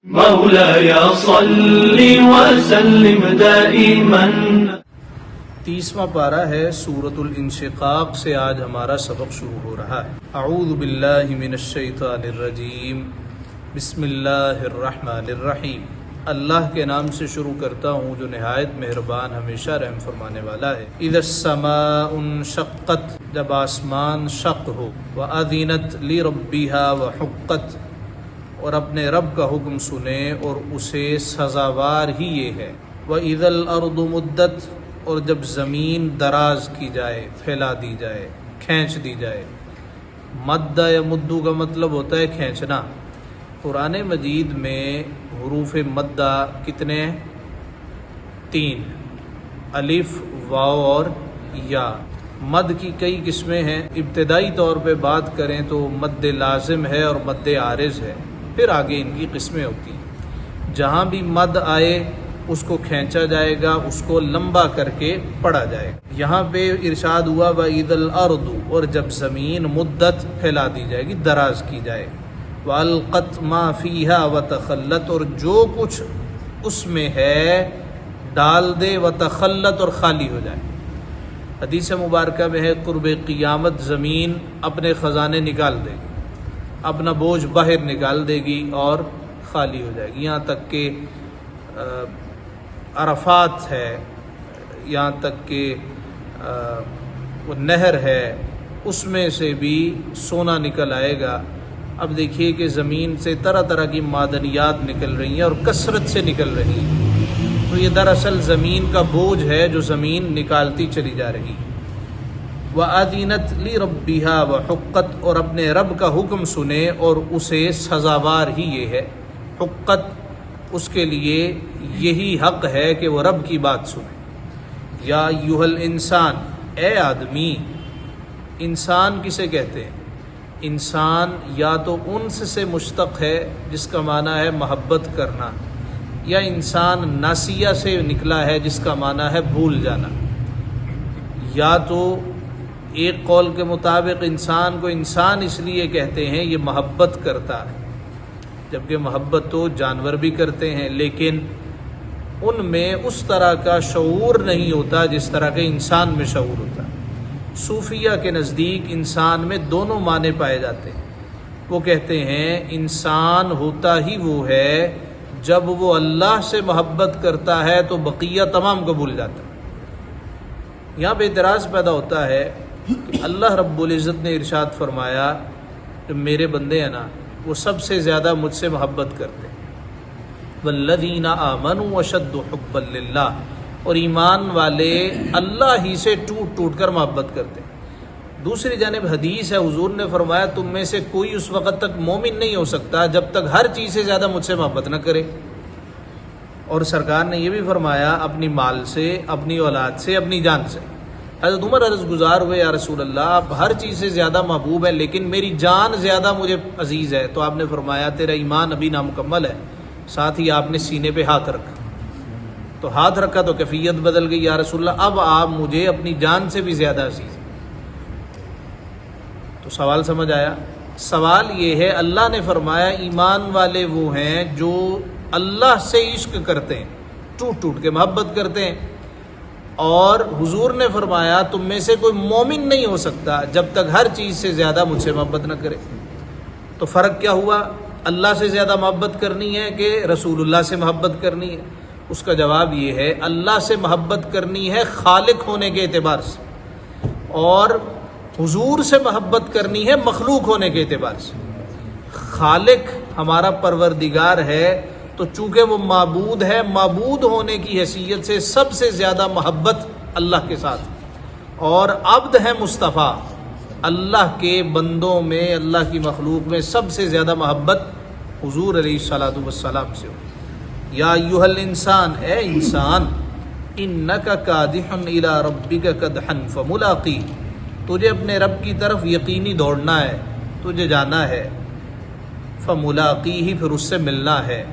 مولاي صل وسلم دائما. 30واں پارہ ہے سورۃ الانشقاق سے آج ہمارا سبق شروع ہو رہا ہے. اعوذ باللہ من الشیطان الرجیم. بسم اللہ الرحمن الرحیم. اللہ کے نام سے شروع کرتا ہوں جو نہایت مہربان ہمیشہ رحم فرمانے والا ہے. اذا السماء انشقت، جب آسمان شق ہو. وَأَذِنَتْ لِرَبِّهَا وَحُقَّتْ، اور اپنے رب کا حکم سنے اور اسے سزاوار ہی یہ ہے. وَإِذَا الْأَرْضُ مُدَّتْ، اور جب زمین دراز کی جائے، پھیلا دی جائے، کھینچ دی جائے. مدّ یا مدّو کا مطلب ہوتا ہے کھینچنا. قرآن مجید میں حروف مدّہ کتنے ہیں؟ 3، الف، واو اور یا. مد کی کئی قسمیں ہیں. ابتدائی طور پہ بات کریں تو مد لازم ہے اور مد عارض ہے، پھر آگے ان کی قسمیں ہوتی ہیں. جہاں بھی مد آئے اس کو کھینچا جائے گا، اس کو لمبا کر کے پڑھا جائے گا. یہاں پہ ارشاد ہوا وَإِذَا الْأَرْضُ، اور جب زمین مدت پھیلا دی جائے گی، دراز کی جائے. وَأَلْقَتْ مَا فِيهَا وَتَخَلَّتْ، اور جو کچھ اس میں ہے ڈال دے، وَتَخَلَّتْ، اور خالی ہو جائے. حدیث مبارکہ میں ہے قرب قیامت زمین اپنے خزانے نکال دے گی، اپنا بوجھ باہر نکال دے گی اور خالی ہو جائے گی. یہاں تک کہ عرفات ہے، یہاں تک کہ وہ نہر ہے، اس میں سے بھی سونا نکل آئے گا. اب دیکھیے کہ زمین سے طرح طرح کی معدنیات نکل رہی ہیں اور کثرت سے نکل رہی ہیں. تو یہ دراصل زمین کا بوجھ ہے جو زمین نکالتی چلی جا رہی. وَأَذِنَتْ لِرَبِّهَا وَحُقَّتْ، اور اپنے رب کا حکم سنے اور اسے سزاوار ہی یہ ہے. حقت، اس کے لیے یہی حق ہے کہ وہ رب کی بات سنے. یا ایھا الانسان، اے آدمی. انسان کسے کہتے ہیں؟ انسان یا تو انس سے مشتق ہے جس کا معنی ہے محبت کرنا، یا انسان ناسیہ سے نکلا ہے جس کا معنی ہے بھول جانا. یا تو ایک قول کے مطابق انسان کو انسان اس لیے کہتے ہیں یہ محبت کرتا ہے، جبکہ محبت تو جانور بھی کرتے ہیں، لیکن ان میں اس طرح کا شعور نہیں ہوتا جس طرح کے انسان میں شعور ہوتا ہے. صوفیہ کے نزدیک انسان میں دونوں معنی پائے جاتے ہیں. وہ کہتے ہیں انسان ہوتا ہی وہ ہے جب وہ اللہ سے محبت کرتا ہے تو بقیہ تمام کو بھول جاتا ہے. یہاں پہ اعتراض پیدا ہوتا ہے کہ اللہ رب العزت نے ارشاد فرمایا کہ میرے بندے ہیں نا وہ سب سے زیادہ مجھ سے محبت کرتے ہیں. والذین آمنوا اشد حبا للہ، اور ایمان والے اللہ ہی سے ٹوٹ ٹوٹ کر محبت کرتے ہیں. دوسری جانب حدیث ہے، حضور نے فرمایا تم میں سے کوئی اس وقت تک مومن نہیں ہو سکتا جب تک ہر چیز سے زیادہ مجھ سے محبت نہ کرے. اور سرکار نے یہ بھی فرمایا اپنی مال سے، اپنی اولاد سے، اپنی جان سے. حضرت عمر عرض گزار ہوئے یا رسول اللہ آپ ہر چیز سے زیادہ محبوب ہیں لیکن میری جان زیادہ مجھے عزیز ہے. تو آپ نے فرمایا تیرا ایمان ابھی نامکمل ہے. ساتھ ہی آپ نے سینے پہ ہاتھ رکھا، تو ہاتھ رکھا تو کیفیت بدل گئی. یا رسول اللہ اب آپ مجھے اپنی جان سے بھی زیادہ عزیز ہیں. تو سوال سمجھ آیا؟ سوال یہ ہے اللہ نے فرمایا ایمان والے وہ ہیں جو اللہ سے عشق کرتے ہیں، ٹوٹ ٹوٹ کے محبت کرتے ہیں. اور حضور نے فرمایا تم میں سے کوئی مومن نہیں ہو سکتا جب تک ہر چیز سے زیادہ مجھ سے محبت نہ کرے. تو فرق کیا ہوا؟ اللہ سے زیادہ محبت کرنی ہے کہ رسول اللہ سے محبت کرنی ہے؟ اس کا جواب یہ ہے اللہ سے محبت کرنی ہے خالق ہونے کے اعتبار سے، اور حضور سے محبت کرنی ہے مخلوق ہونے کے اعتبار سے. خالق ہمارا پروردگار ہے تو چونکہ وہ معبود ہے، معبود ہونے کی حیثیت سے سب سے زیادہ محبت اللہ کے ساتھ. اور عبد ہے مصطفیٰ، اللہ کے بندوں میں، اللہ کی مخلوق میں سب سے زیادہ محبت حضور علیہ الصلوۃ والسلام سے ہو. یا ایھا الانسان، اے انسان. انک کادح الی ربک کدحا فملاقیہ، تجھے اپنے رب کی طرف یقینی دوڑنا ہے، تجھے جانا ہے. فملاقیہ، پھر اس سے ملنا ہے.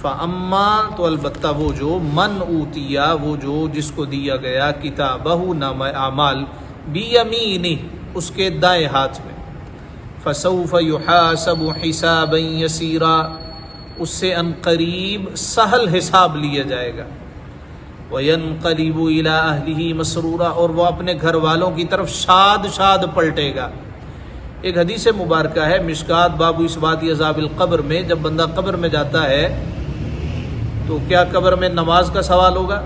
فاما، تو البتہ وہ جو، من اوتیا، وہ جو جس کو دیا گیا، کتابہ، نامہ اعمال، بیمینہ، اس کے دائیں ہاتھ میں. فسوف یحاسب حسابا یسیرا، اس سے ان قریب سہل حساب لیا جائے گا۔ وَيَنْقَلِبُ إِلَىٰ أَهْلِهِ مَسْرُورًا، اور وہ اپنے گھر والوں کی طرف شاد شاد پلٹے گا۔ ایک حدیث مبارکہ ہے مشکات باب اثبات عذاب القبر میں، جب بندہ قبر میں جاتا ہے تو کیا قبر میں نماز کا سوال ہوگا؟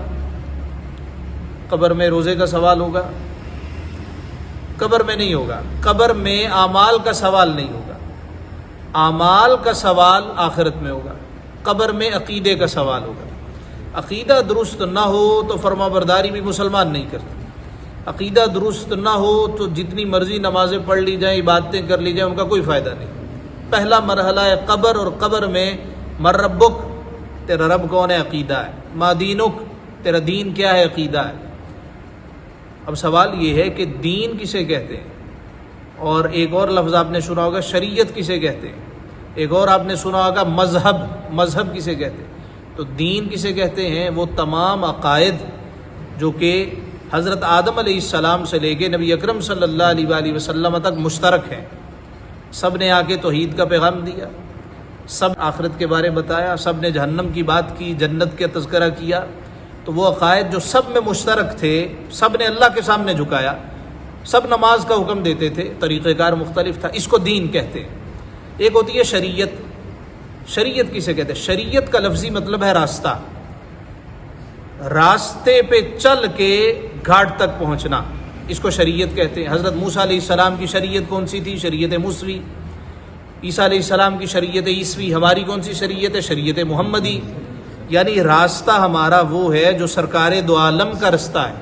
قبر میں روزے کا سوال ہوگا؟ قبر میں نہیں ہوگا۔ قبر میں اعمال کا سوال نہیں ہوگا، اعمال کا سوال آخرت میں ہوگا۔ قبر میں عقیدے کا سوال ہوگا۔ عقیدہ درست نہ ہو تو فرما برداری بھی مسلمان نہیں کرتے۔ عقیدہ درست نہ ہو تو جتنی مرضی نمازیں پڑھ لی جائیں، عبادتیں کر لی جائیں، ان کا کوئی فائدہ نہیں۔ پہلا مرحلہ ہے قبر، اور قبر میں من ربک، تیرا رب کون ہے، عقیدہ ہے۔ ما دینک، تیرا دین کیا ہے، عقیدہ ہے۔ اب سوال یہ ہے کہ دین کسے کہتے ہیں؟ اور ایک اور لفظ آپ نے سنا ہوگا شریعت کسے کہتے ہیں، ایک اور آپ نے سنا ہوگا مذہب، مذہب کسے کہتے ہیں؟ تو دین کسے کہتے ہیں؟ وہ تمام عقائد جو کہ حضرت آدم علیہ السلام سے لے کے نبی اکرم صلی اللہ علیہ وآلہ وسلم تک مشترک ہیں۔ سب نے آ کے توحید کا پیغام دیا، سب آخرت کے بارے بتایا، سب نے جہنم کی بات کی، جنت کا تذکرہ کیا۔ تو وہ عقائد جو سب میں مشترک تھے، سب نے اللہ کے سامنے جھکایا، سب نماز کا حکم دیتے تھے، طریقہ کار مختلف تھا، اس کو دین کہتے ہیں۔ ایک ہوتی ہے شریعت۔ شریعت کسے کہتے ہیں؟ شریعت کا لفظی مطلب ہے راستہ، راستے پہ چل کے گھاٹ تک پہنچنا، اس کو شریعت کہتے ہیں۔ حضرت موسیٰ علیہ السلام کی شریعت کون سی تھی؟ شریعت موسوی۔ عیسیٰ علیہ السلام کی شریعت عیسوی۔ ہماری کون سی شریعت ہے؟ شریعت محمدی۔ یعنی راستہ ہمارا وہ ہے جو سرکار دو عالم کا راستہ ہے،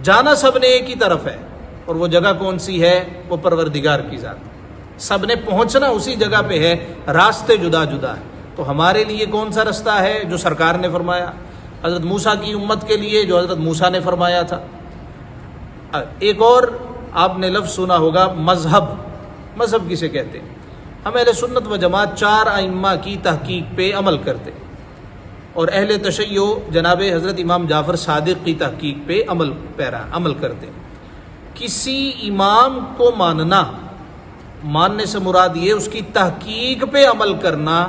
جانا سب نے ایک ہی طرف ہے، اور وہ جگہ کون سی ہے؟ وہ پروردگار کی ذات۔ سب نے پہنچنا اسی جگہ پہ ہے، راستے جدا جدا ہے۔ تو ہمارے لیے کون سا راستہ ہے؟ جو سرکار نے فرمایا۔ حضرت موسیٰ کی امت کے لیے جو حضرت موسیٰ نے فرمایا تھا۔ ایک اور آپ نے لفظ سنا ہوگا مذہب۔ مذہب کسے کہتے ہیں؟ ہم اہل سنت و جماعت چار ائمہ کی تحقیق پہ عمل کرتے ہیں، اور اہل تشیع جناب حضرت امام جعفر صادق کی تحقیق پہ عمل کرتے ہیں۔ کسی امام کو ماننے سے مراد یہ اس کی تحقیق پہ عمل کرنا،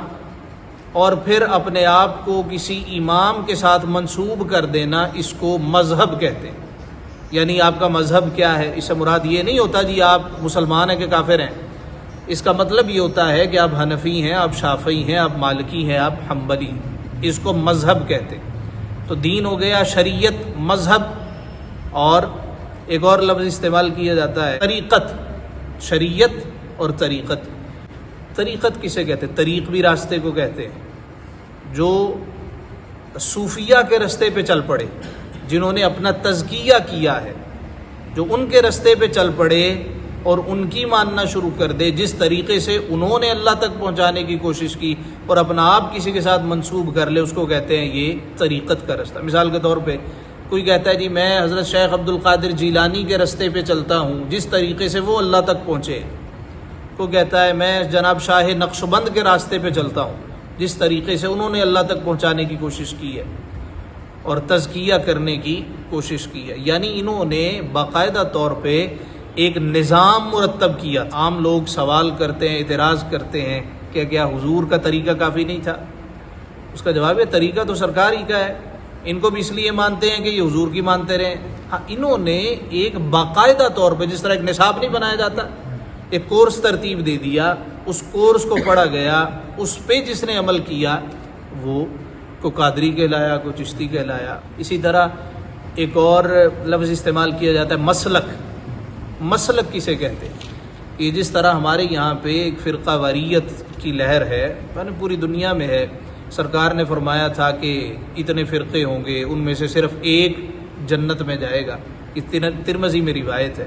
اور پھر اپنے آپ کو کسی امام کے ساتھ منسوب کر دینا، اس کو مذہب کہتے ہیں۔ یعنی آپ کا مذہب کیا ہے؟ اس سے مراد یہ نہیں ہوتا جی آپ مسلمان ہیں کہ کافر ہیں۔ اس کا مطلب یہ ہوتا ہے کہ آپ حنفی ہیں، آپ شافعی ہیں، آپ مالکی ہیں، آپ حنبلی ہیں، اس کو مذہب کہتے ہیں۔ تو دین ہو گیا شریعت، مذہب، اور ایک اور لفظ استعمال کیا جاتا ہے طریقت۔ شریعت اور طریقت۔ طریقت کسے کہتے ہیں؟ طریق بھی راستے کو کہتے ہیں۔ جو صوفیہ کے راستے پہ چل پڑے، جنہوں نے اپنا تزکیہ کیا ہے، جو ان کے راستے پہ چل پڑے اور ان کی ماننا شروع کر دے، جس طریقے سے انہوں نے اللہ تک پہنچانے کی کوشش کی اور اپنا آپ کسی کے ساتھ منسوب کر لے، اس کو کہتے ہیں یہ طریقت کا راستہ۔ مثال کے طور پہ کوئی کہتا ہے جی میں حضرت شیخ عبد القادر جیلانی کے راستے پہ چلتا ہوں، جس طریقے سے وہ اللہ تک پہنچے۔ کوئی کہتا ہے میں جناب شاہ نقشبند کے راستے پہ چلتا ہوں، جس طریقے سے انہوں نے اللہ تک پہنچانے کی کوشش کی ہے اور تزکیہ کرنے کی کوشش کی ہے۔ یعنی انہوں نے باقاعدہ طور پہ ایک نظام مرتب کیا۔ عام لوگ سوال کرتے ہیں، اعتراض کرتے ہیں کہ کیا حضور کا طریقہ کافی نہیں تھا؟ اس کا جواب ہے طریقہ تو سرکار ہی کا ہے، ان کو بھی اس لیے مانتے ہیں کہ یہ حضور کی مانتے رہیں۔ ہاں، انہوں نے ایک باقاعدہ طور پہ، جس طرح ایک نصاب نہیں بنایا جاتا، ایک کورس ترتیب دے دیا، اس کورس کو پڑھا گیا، اس پہ جس نے عمل کیا وہ کو قادری کہلایا، کو چشتی کہلایا۔ اسی طرح ایک اور لفظ استعمال کیا جاتا ہے مسلک۔ مسلک کسے کہتے ہیں؟ کہ جس طرح ہمارے یہاں پہ ایک فرقہ واریت کی لہر ہے، یعنی پوری دنیا میں ہے۔ سرکار نے فرمایا تھا کہ اتنے فرقے ہوں گے، ان میں سے صرف ایک جنت میں جائے گا، ترمذی میں روایت ہے۔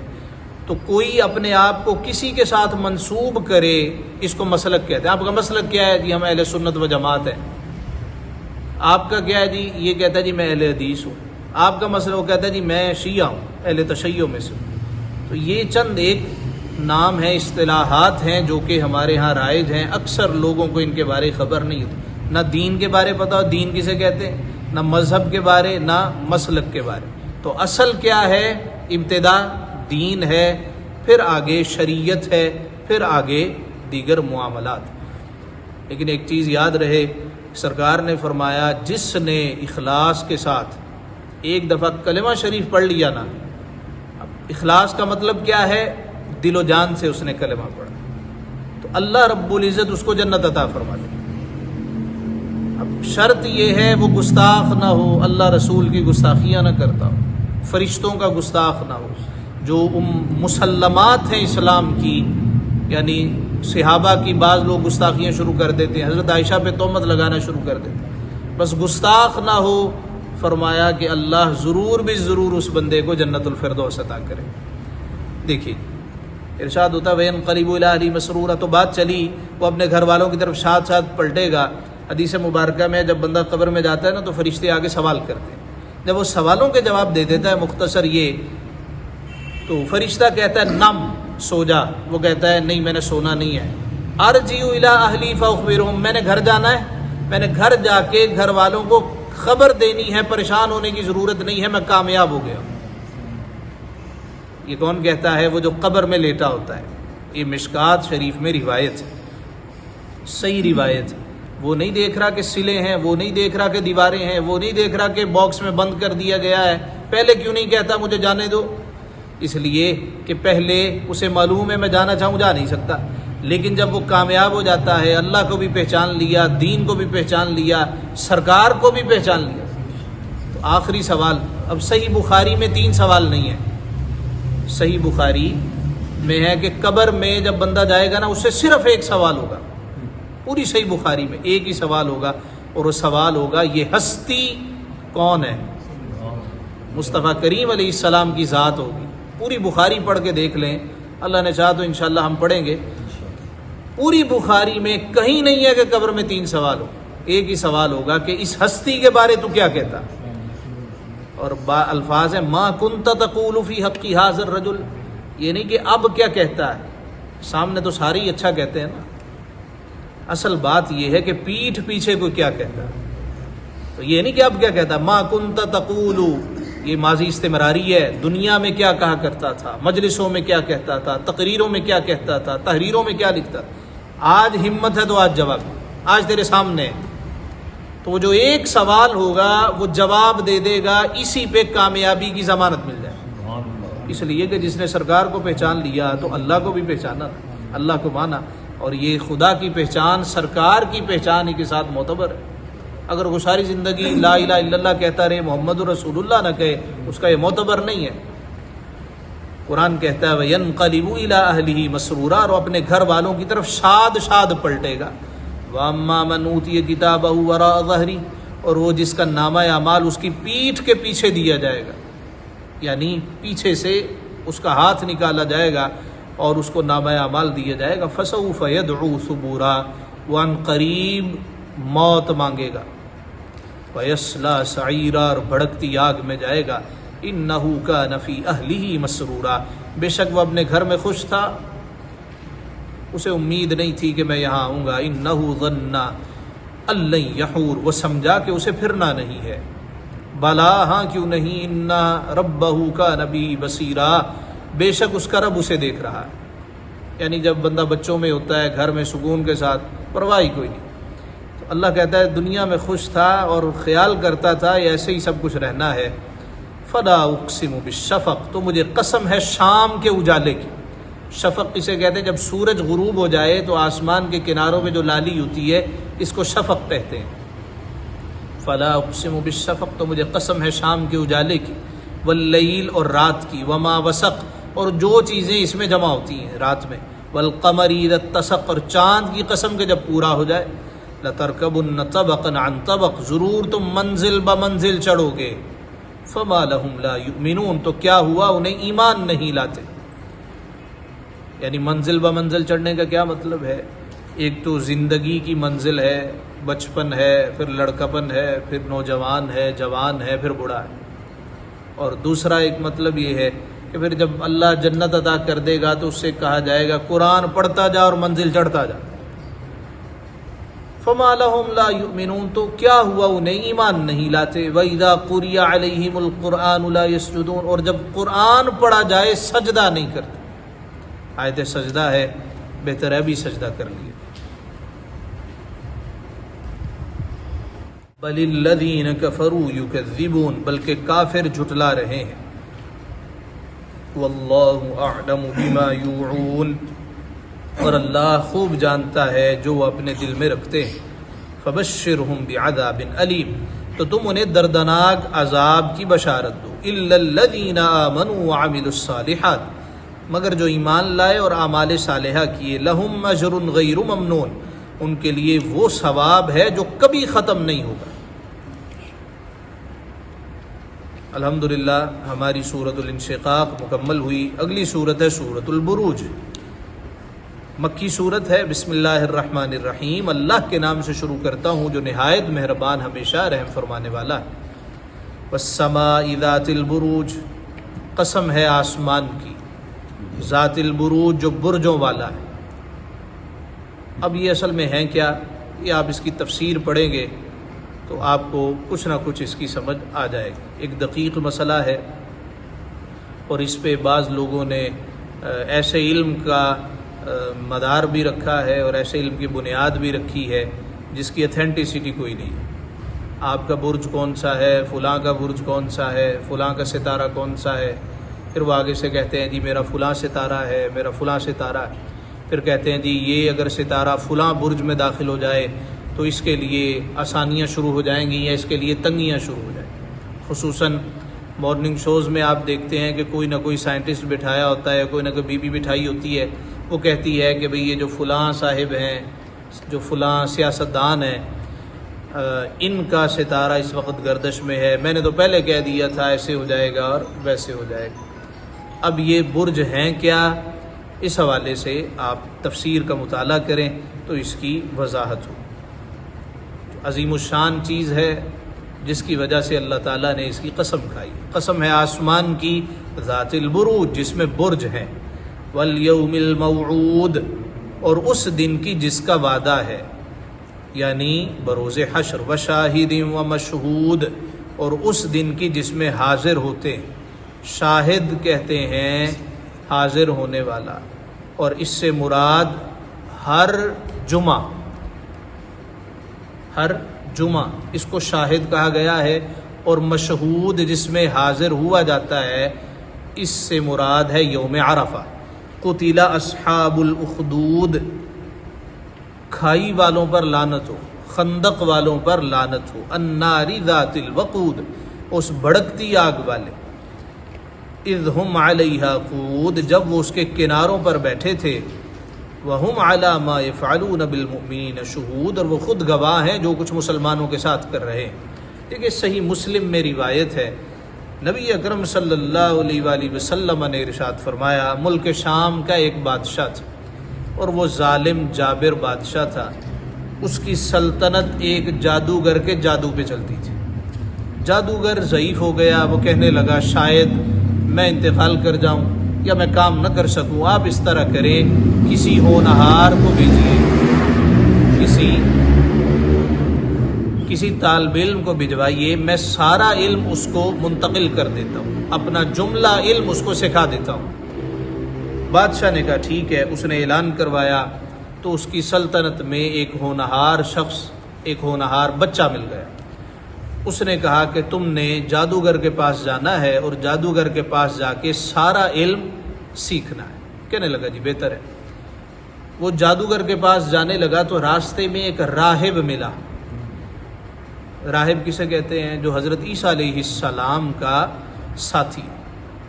تو کوئی اپنے آپ کو کسی کے ساتھ منسوب کرے، اس کو مسلک کہتے ہیں۔ آپ کا مسلک کیا ہے؟ جی ہم اہل سنت و جماعت ہیں۔ آپ کا کیا ہے؟ جی یہ کہتا ہے جی میں اہل حدیث ہوں۔ آپ کا مسئلہ وہ کہتا ہے جی میں شیعہ ہوں، اہل تشیع میں سے۔ تو یہ چند ایک نام ہیں، اصطلاحات ہیں جو کہ ہمارے ہاں رائج ہیں۔ اکثر لوگوں کو ان کے بارے خبر نہیں ہوتی، نہ دین کے بارے پتہ ہو دین کسے کہتے ہیں، نہ مذہب کے بارے، نہ مسلک کے بارے۔ تو اصل کیا ہے؟ ابتدا دین ہے، پھر آگے شریعت ہے، پھر آگے دیگر معاملات۔ لیکن ایک چیز یاد رہے، سرکار نے فرمایا جس نے اخلاص کے ساتھ ایک دفعہ کلمہ شریف پڑھ لیا نا، اب اخلاص کا مطلب کیا ہے؟ دل و جان سے اس نے کلمہ پڑھا تو اللہ رب العزت اس کو جنت عطا فرما دے۔ اب شرط یہ ہے وہ گستاخ نہ ہو، اللہ رسول کی گستاخیاں نہ کرتا ہو، فرشتوں کا گستاخ نہ ہو، جو مسلمات ہیں اسلام کی، یعنی صحابہ کی بعض لوگ گستاخیاں شروع کر دیتے ہیں، حضرت عائشہ پہ تہمت لگانا شروع کر دیتے ہیں، بس گستاخ نہ ہو۔ فرمایا کہ اللہ ضرور بھی ضرور اس بندے کو جنت الفردوس عطا کرے۔ دیکھیے ارشاد ہوتا ہے وَيَنْقَلِبُ إِلَىٰ أَهْلِهِ مَسْرُورًا، تو بات چلی وہ اپنے گھر والوں کی طرف ساتھ ساتھ پلٹے گا۔ حدیث مبارکہ میں جب بندہ قبر میں جاتا ہے نا تو فرشتے آگے سوال کرتے ہیں، جب وہ سوالوں کے جواب دے دیتا ہے مختصر یہ، تو فرشتہ کہتا ہے نم، سو جا، وہ کہتا ہے نہیں میں نے سونا نہیں ہے۔ ارجع الی اہلی فاخبرہم، میں نے گھر جانا ہے، میں نے گھر جا کے گھر والوں کو خبر دینی ہے، پریشان ہونے کی ضرورت نہیں ہے، میں کامیاب ہو گیا۔ یہ کون کہتا ہے؟ وہ جو قبر میں لیٹا ہوتا ہے۔ یہ مشکات شریف میں روایت ہے، صحیح روایت ہے۔ وہ نہیں دیکھ رہا کہ سلے ہیں، وہ نہیں دیکھ رہا کہ دیواریں ہیں، وہ نہیں دیکھ رہا کہ باکس میں بند کر دیا گیا ہے، پہلے کیوں نہیں کہتا مجھے جانے دو؟ اس لیے کہ پہلے اسے معلوم ہے میں جانا چاہوں جا نہیں سکتا، لیکن جب وہ کامیاب ہو جاتا ہے، اللہ کو بھی پہچان لیا، دین کو بھی پہچان لیا، سرکار کو بھی پہچان لیا، تو آخری سوال، اب صحیح بخاری میں 3 سوال نہیں ہے، صحیح بخاری میں ہے کہ قبر میں جب بندہ جائے گا نا اس سے صرف ایک سوال ہوگا، پوری صحیح بخاری میں ایک ہی سوال ہوگا، اور وہ سوال ہوگا یہ ہستی کون ہے؟ مصطفیٰ کریم علیہ السلام کی ذات ہوگی۔ پوری بخاری پڑھ کے دیکھ لیں، اللہ نے چاہا تو انشاءاللہ ہم پڑھیں گے۔ پوری بخاری میں کہیں نہیں ہے کہ قبر میں 3 سوال ہو، ایک ہی سوال ہوگا کہ اس ہستی کے بارے تو کیا کہتا، اور الفاظ ہے ما کنت تقول فی حق ھذا الرجل، یہ نہیں کہ اب کیا کہتا ہے، سامنے تو سارے ہی اچھا کہتے ہیں نا، اصل بات یہ ہے کہ پیٹھ پیچھے کو کیا کہتا ہے، تو یہ نہیں کہ اب کیا کہتا، ما کنت تقول، یہ ماضی استمراری ہے، دنیا میں کیا کہا کرتا تھا، مجلسوں میں کیا کہتا تھا، تقریروں میں کیا کہتا تھا، تحریروں میں کیا لکھتا تھا، آج ہمت ہے تو آج جواب، آج تیرے سامنے، تو وہ جو ایک سوال ہوگا وہ جواب دے دے گا، اسی پہ کامیابی کی ضمانت مل جائے، اس لیے کہ جس نے سرکار کو پہچان لیا تو اللہ کو بھی پہچانا، اللہ کو مانا، اور یہ خدا کی پہچان سرکار کی پہچان ہی کے ساتھ معتبر ہے۔ اگر وہ ساری زندگی لا الہ الا اللہ کہتا رہے، محمد رسول اللہ نہ کہے، اس کا یہ معتبر نہیں ہے۔ قرآن کہتا ہے وَيَنْقَلِبُ إِلَىٰ أَهْلِهِ مَسْرُورًا، اور اپنے گھر والوں کی طرف شاد شاد پلٹے گا۔ وَأَمَّا مَنْ أُوتِيَ كِتَابَهُ وَرَاءَ ظَهْرِهِ، اور وہ جس کا نامہ اعمال اس کی پیٹھ کے پیچھے دیا جائے گا، یعنی پیچھے سے اس کا ہاتھ نکالا جائے گا اور اس کو نامہ اعمال دیا جائے گا۔ فَسَوْفَ يَدْعُو ثُبُورًا، وہ عن قریب موت مانگے گا۔ وَيَصْلَىٰ سَعِيرًا، اور بھڑکتی آگ میں جائے گا۔ إِنَّهُ كَانَ فِي أَهْلِهِ مَسْرُورًا، بے شک وہ اپنے گھر میں خوش تھا، اسے امید نہیں تھی کہ میں یہاں آؤں گا۔ إِنَّهُ ظَنَّ أَن لَّن يَحُورَ، وہ سمجھا کہ اسے پھرنا نہیں ہے۔ بلا، ہاں کیوں نہیں، إِنَّ رَبَّهُ كَانَ بِهِ بَصِيرًا، بے شک اس کا رب اسے دیکھ رہا ہے۔ یعنی جب بندہ بچوں میں ہوتا ہے گھر میں سکون کے ساتھ، پرواہ ہی کوئی نہیں، تو اللہ کہتا ہے دنیا میں خوش تھا اور خیال کرتا تھا ایسے ہی سب کچھ رہنا ہے۔ فلا اقسم بالشفق، تو مجھے قسم ہے شام کے اجالے کی۔ شفق اسے کہتے ہیں جب سورج غروب ہو جائے تو آسمان کے کناروں میں جو لالی ہوتی ہے اس کو شفق کہتے ہیں۔ فلا اقسم بالشفق، تو مجھے قسم ہے شام کے اجالے کی، واللیل، اور رات کی، وما وسق، اور جو چیزیں اس میں جمع ہوتی ہیں رات میں، والقمر اذا اتسق، اور چاند کی قسم کہ جب پورا ہو جائے، لترکبن طبقا عن طبق، ضرور تم منزل بمنزل چڑھو گے۔ فما لهم لا یؤمنون، تو کیا ہوا انہیں ایمان نہیں لاتے۔ یعنی منزل بمنزل چڑھنے کا کیا مطلب ہے؟ ایک تو زندگی کی منزل ہے، بچپن ہے، پھر لڑکپن ہے، پھر نوجوان ہے، جوان ہے، پھر بوڑھا ہے، اور دوسرا ایک مطلب یہ ہے کہ پھر جب اللہ جنت عطا کر دے گا تو اس سے کہا جائے گا قرآن پڑھتا جا اور منزل چڑھتا جا۔ فما لهم لا یؤمنون، تو کیا ہوا انہیں ایمان نہیں لاتے۔ وَإِذَا قُرِئَ عَلَيْهِمُ الْقُرْآنُ لَا يَسْجُدُونَ، اور جب قرآن پڑھا جائے سجدہ نہیں کرتے۔ آیت سجدہ ہے، بہتر ہے بھی سجدہ کر لیے۔ بل الذین کفروا یکذبون، بلکہ کافر جھٹلا رہے ہیں. واللہ اعلم بما یوعون، اور اللہ خوب جانتا ہے جو وہ اپنے دل میں رکھتے ہیں. فبشرہم بعذاب علیم، تو تم انہیں دردناک عذاب کی بشارت دو. الا الذین آمنوا وعملوا الصالحات، مگر جو ایمان لائے اور اعمال صالحہ کیے. لہم اجر غیر ممنون، ان کے لیے وہ ثواب ہے جو کبھی ختم نہیں ہوگا. الحمدللہ ہماری سورۃ الانشقاق مکمل ہوئی. اگلی سورت ہے سورۃ البروج، مکی صورت ہے. بسم اللہ الرحمن الرحیم، اللہ کے نام سے شروع کرتا ہوں جو نہایت مہربان ہمیشہ رحم فرمانے والا ہے. والسماء ذات البروج، قسم ہے آسمان کی، ذات البروج جو برجوں والا ہے. اب یہ اصل میں ہیں کیا، یہ آپ اس کی تفسیر پڑھیں گے تو آپ کو کچھ نہ کچھ اس کی سمجھ آ جائے گی. ایک دقیق مسئلہ ہے اور اس پہ بعض لوگوں نے ایسے علم کا مدار بھی رکھا ہے اور ایسے علم کی بنیاد بھی رکھی ہے جس کی اتھینٹسٹی کوئی نہیں ہے. آپ کا برج کون سا ہے، فلاں کا برج کون سا ہے، فلاں کا ستارہ کون سا ہے. پھر وہ آگے سے کہتے ہیں جی میرا فلاں ستارہ ہے، میرا فلاں ستارہ ہے. پھر کہتے ہیں جی یہ اگر ستارہ فلاں برج میں داخل ہو جائے تو اس کے لیے آسانیاں شروع ہو جائیں گی یا اس کے لیے تنگیاں شروع ہو جائیں گی. خصوصاً مارننگ شوز میں آپ دیکھتے ہیں کہ کوئی نہ کوئی سائنٹسٹ بٹھایا ہوتا ہے، کوئی نہ کوئی بی بی بٹھائی ہوتی ہے. وہ کہتی ہے کہ بھئی یہ جو فلاں صاحب ہیں، جو فلاں سیاستدان ہیں، ان کا ستارہ اس وقت گردش میں ہے، میں نے تو پہلے کہہ دیا تھا ایسے ہو جائے گا اور ویسے ہو جائے گا. اب یہ برج ہیں کیا، اس حوالے سے آپ تفسیر کا مطالعہ کریں تو اس کی وضاحت ہو. عظیم الشان چیز ہے جس کی وجہ سے اللہ تعالیٰ نے اس کی قسم کھائی. قسم ہے آسمان کی ذات البروج جس میں برج ہیں. والیوم الموعود، اور اس دن کی جس کا وعدہ ہے، یعنی بروز حشر. وشاہد ومشہود، اور اس دن کی جس میں حاضر ہوتے ہیں. شاہد کہتے ہیں حاضر ہونے والا، اور اس سے مراد ہر جمعہ اس کو شاہد کہا گیا ہے. اور مشہود جس میں حاضر ہوا جاتا ہے اس سے مراد ہے یوم عرفہ. قتل اصحاب الاخدود، کھائی والوں پر لعنت ہو، خندق والوں پر لعنت ہو. النار ذات الوقود، اس بھڑکتی آگ والے. اذ ہم علیہا قعود، جب وہ اس کے کناروں پر بیٹھے تھے. وہم علی ما یفعلون بالمؤمنین شہود، اور وہ خود گواہ ہیں جو کچھ مسلمانوں کے ساتھ کر رہے ہیں. دیکھیں صحیح مسلم میں روایت ہے، نبی اکرم صلی اللہ علیہ وآلہ وسلم نے ارشاد فرمایا، ملک شام کا ایک بادشاہ تھا اور وہ ظالم جابر بادشاہ تھا. اس کی سلطنت ایک جادوگر کے جادو پہ چلتی تھی. جادوگر ضعیف ہو گیا، وہ کہنے لگا شاید میں انتقال کر جاؤں یا میں کام نہ کر سکوں. آپ اس طرح کریں، کسی ہونہار کو بھیجیے، کسی طالب علم کو بھجوائیے، میں سارا علم اس کو منتقل کر دیتا ہوں، اپنا جملہ علم اس کو سکھا دیتا ہوں. بادشاہ نے کہا ٹھیک ہے. اس نے اعلان کروایا تو اس کی سلطنت میں ایک ہونہار شخص، ایک ہونہار بچہ مل گیا. اس نے کہا کہ تم نے جادوگر کے پاس جانا ہے اور جادوگر کے پاس جا کے سارا علم سیکھنا ہے. کہنے لگا جی بہتر ہے. وہ جادوگر کے پاس جانے لگا تو راستے میں ایک راہب ملا. راہب کسے کہتے ہیں؟ جو حضرت عیسیٰ علیہ السلام کا ساتھی،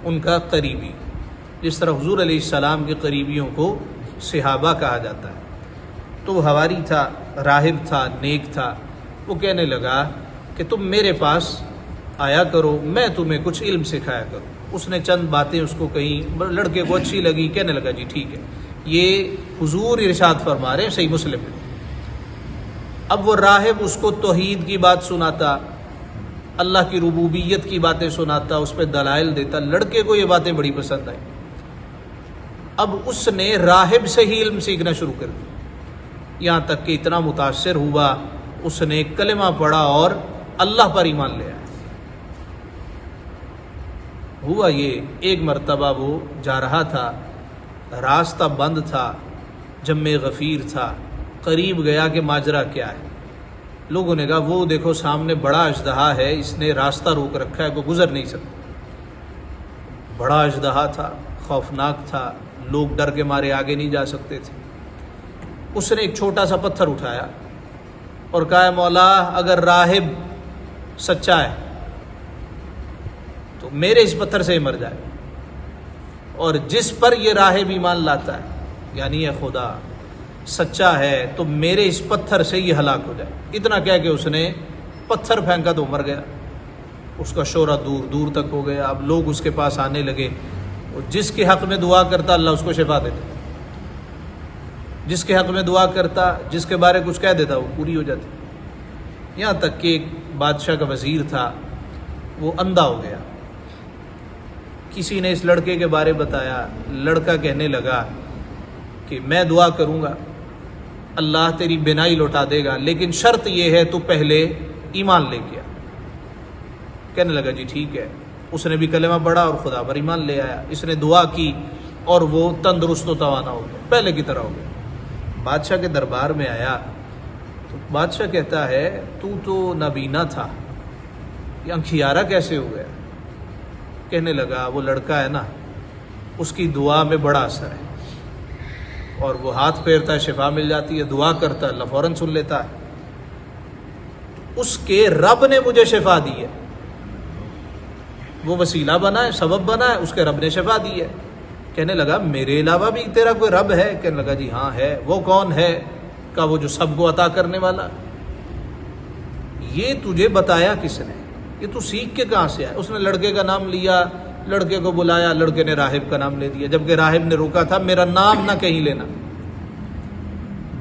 ان کا قریبی. جس طرح حضور علیہ السلام کے قریبیوں کو صحابہ کہا جاتا ہے. تو وہ حواری تھا، راہب تھا، نیک تھا. وہ کہنے لگا کہ تم میرے پاس آیا کرو، میں تمہیں کچھ علم سکھایا کروں. اس نے چند باتیں اس کو کہیں، لڑکے کو اچھی لگی، کہنے لگا جی ٹھیک ہے. یہ حضور ارشاد فرما رہے ہیں صحیح مسلم میں. اب وہ راہب اس کو توحید کی بات سناتا، اللہ کی ربوبیت کی باتیں سناتا، اس پہ دلائل دیتا. لڑکے کو یہ باتیں بڑی پسند آئیں. اب اس نے راہب سے ہی علم سیکھنا شروع کر دیا، یہاں تک کہ اتنا متاثر ہوا اس نے کلمہ پڑھا اور اللہ پر ایمان لے آیا. ہوا یہ، ایک مرتبہ وہ جا رہا تھا، راستہ بند تھا، جم غفیر تھا. قریب گیا کہ ماجرا کیا ہے. لوگوں نے کہا وہ دیکھو سامنے بڑا اژدہا ہے، اس نے راستہ روک رکھا ہے، کوئی گزر نہیں سکتا۔ بڑا اژدہا تھا، خوفناک تھا، لوگ ڈر کے مارے آگے نہیں جا سکتے تھے۔ اس نے ایک چھوٹا سا پتھر اٹھایا اور کہا مولا اگر راہب سچا ہے تو میرے اس پتھر سے ہی مر جائے، اور جس پر یہ راہب ایمان لاتا ہے یعنی یہ خدا سچا ہے تو میرے اس پتھر سے یہ ہلاک ہو جائے۔ اتنا کہہ کہ اس نے پتھر پھینکا تو مر گیا۔ اس کا شورا دور دور تک ہو گیا۔ اب لوگ اس کے پاس آنے لگے، جس کے حق میں دعا کرتا اللہ اس کو شفا دے دیتا، جس کے حق میں دعا کرتا، جس کے بارے کچھ کہہ دیتا وہ پوری ہو جاتی۔ یہاں تک کہ ایک بادشاہ کا وزیر تھا، وہ اندھا ہو گیا۔ کسی نے اس لڑکے کے بارے بتایا، لڑکا کہنے لگا کہ میں دعا کروں گا اللہ تیری بینائی لوٹا دے گا، لیکن شرط یہ ہے تو پہلے ایمان لے کے آ۔ کہنے لگا جی ٹھیک ہے۔ اس نے بھی کلمہ پڑھا اور خدا پر ایمان لے آیا۔ اس نے دعا کی اور وہ تندرست و توانا ہو گیا، پہلے کی طرح ہو گیا۔ بادشاہ کے دربار میں آیا تو بادشاہ کہتا ہے تو نابینا تھا، یہ انکھیارا کیسے ہو گیا؟ کہنے لگا وہ لڑکا ہے نا، اس کی دعا میں بڑا اثر ہے، اور وہ ہاتھ پھیرتا ہے شفا مل جاتی ہے، دعا کرتا ہے اللہ فوراً سن لیتا ہے۔ اس کے رب نے مجھے شفا دی ہے، وہ وسیلہ بنا ہے، سبب بنا ہے، اس کے رب نے شفا دی ہے۔ کہنے لگا میرے علاوہ بھی تیرا کوئی رب ہے؟ کہنے لگا جی ہاں ہے۔ وہ کون ہے؟ کہا وہ جو سب کو عطا کرنے والا۔ یہ تجھے بتایا کس نے؟ یہ تو سیکھ کے کہاں سے آیا؟ اس نے لڑکے کا نام لیا، لڑکے کو بلایا، لڑکے نے راہب کا نام لے دیا، جبکہ راہب نے روکا تھا میرا نام نہ کہیں لینا۔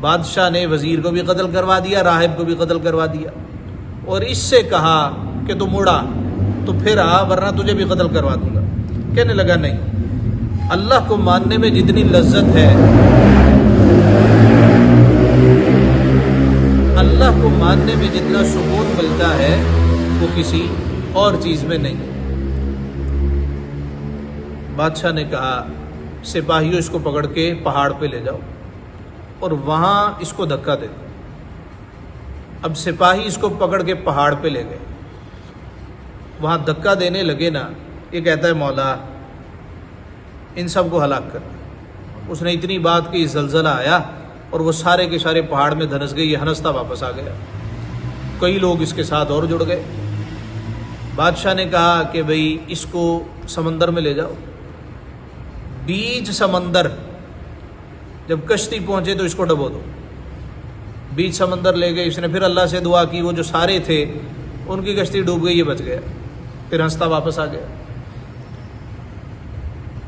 بادشاہ نے وزیر کو بھی قتل کروا دیا، راہب کو بھی قتل کروا دیا، اور اس سے کہا کہ تو مڑا تو پھر آ ورنہ تجھے بھی قتل کروا دوں گا۔ کہنے لگا نہیں، اللہ کو ماننے میں جتنی لذت ہے، اللہ کو ماننے میں جتنا سکون ملتا ہے وہ کسی اور چیز میں نہیں۔ بادشاہ نے کہا سپاہیوں اس کو پکڑ کے پہاڑ پہ لے جاؤ اور وہاں اس کو دھکا دے دو۔ اب سپاہی اس کو پکڑ کے پہاڑ پہ لے گئے، وہاں دھکا دینے لگے نا، یہ کہتا ہے مولا ان سب کو ہلاک کر۔ اس نے اتنی بات کی، زلزلہ آیا اور وہ سارے کے سارے پہاڑ میں دھنس گئے، یہ ہنستا واپس آ گیا۔ کئی لوگ اس کے ساتھ اور جڑ گئے۔ بادشاہ نے کہا کہ بھئی اس کو سمندر میں لے جاؤ۔ بیچ سمندر جب کشتی پہنچے تو اس کو ڈبو دو۔ بیچ سمندر لے گئے، اس نے پھر اللہ سے دعا کی، وہ جو سارے تھے ان کی کشتی ڈوب گئی، یہ بچ گیا، پھر ہنستا واپس آ گیا۔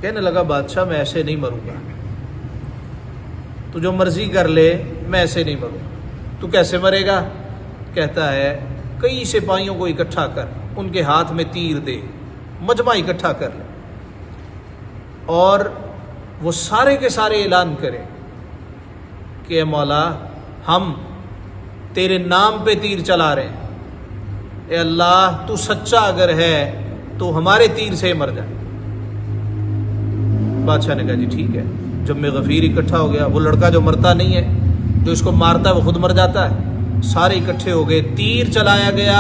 کہنے لگا بادشاہ میں ایسے نہیں مروں گا، تو جو مرضی کر لے، میں ایسے نہیں مروں۔ تو کیسے مرے گا؟ کہتا ہے کئی سپاہیوں کو اکٹھا کر، ان کے ہاتھ میں تیر دے، مجمع اکٹھا کر لے، اور وہ سارے کے سارے اعلان کریں کہ اے مولا ہم تیرے نام پہ تیر چلا رہے ہیں، اے اللہ تو سچا اگر ہے تو ہمارے تیر سے مر جائے۔ بادشاہ نے کہا جی ٹھیک ہے۔ جب میں غفیر اکٹھا ہو گیا، وہ لڑکا جو مرتا نہیں ہے، جو اس کو مارتا ہے وہ خود مر جاتا ہے، سارے اکٹھے ہو گئے، تیر چلایا گیا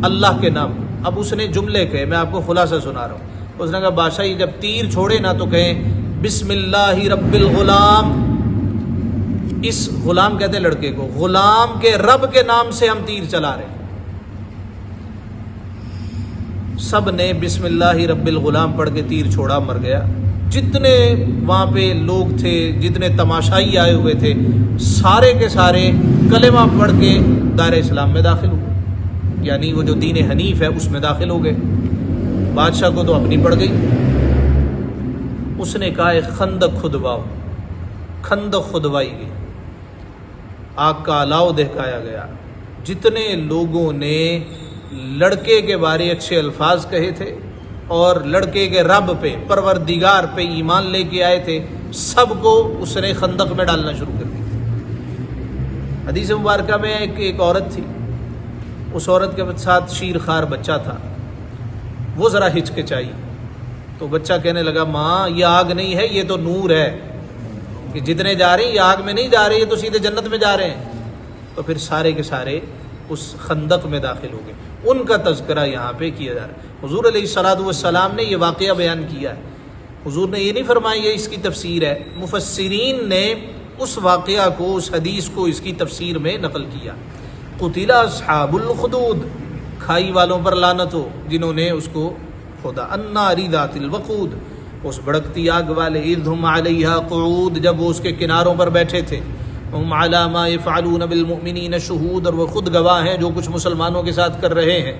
اللہ کے نام۔ اب اس نے جملے کہے، میں آپ کو خلاصہ سنا رہا ہوں۔ اس نے کہا بادشاہ یہ جب تیر چھوڑے نا تو کہیں بسم اللہ رب الغلام، اس غلام کہتے ہیں لڑکے کو، غلام کے رب کے نام سے ہم تیر چلا رہے ہیں۔ سب نے بسم اللہ رب الغلام پڑھ کے تیر چھوڑا، مر گیا۔ جتنے وہاں پہ لوگ تھے، جتنے تماشائی آئے ہوئے تھے، سارے کے سارے کلمہ پڑھ کے دائرہ اسلام میں داخل ہوئے، یعنی وہ جو دین حنیف ہے اس میں داخل ہو گئے۔ بادشاہ کو تو اپنی پڑ گئی۔ اس نے کہا ایک خندق کھدواؤ، خندق کھدوائی گئی، آگ کا الاؤ دہکایا گیا۔ جتنے لوگوں نے لڑکے کے بارے اچھے الفاظ کہے تھے اور لڑکے کے رب پہ، پروردگار پہ ایمان لے کے آئے تھے، سب کو اس نے خندق میں ڈالنا شروع کر دیا۔ حدیث مبارکہ میں ایک عورت تھی، اس عورت کے ساتھ شیر خوار بچہ تھا، وہ ذرا ہچکچائی تو بچہ کہنے لگا ماں یہ آگ نہیں ہے، یہ تو نور ہے، کہ جتنے جا رہے ہیں یہ آگ میں نہیں جا رہے، یہ تو سیدھے جنت میں جا رہے ہیں۔ تو پھر سارے کے سارے اس خندق میں داخل ہو گئے. ان کا تذکرہ یہاں پہ کیا جا رہا ہے. حضور علیہ الصلوۃ والسلام نے یہ واقعہ بیان کیا ہے. حضور نے یہ نہیں فرمایا یہ اس کی تفسیر ہے، مفسرین نے اس واقعہ کو، اس حدیث کو اس کی تفسیر میں نقل کیا. قتل اصحاب الخدود، کھائی والوں پر لعنت ہو جنہوں نے اس کو کھودا. النار ذات الوقود، اس بھڑکتی آگ والے. اذ ہم علیہا قعود، جب وہ اس کے کناروں پر بیٹھے تھے. ہم علی ما یفعلون بالمؤمنین شہود، اور وہ خود گواہ ہیں جو کچھ مسلمانوں کے ساتھ کر رہے ہیں.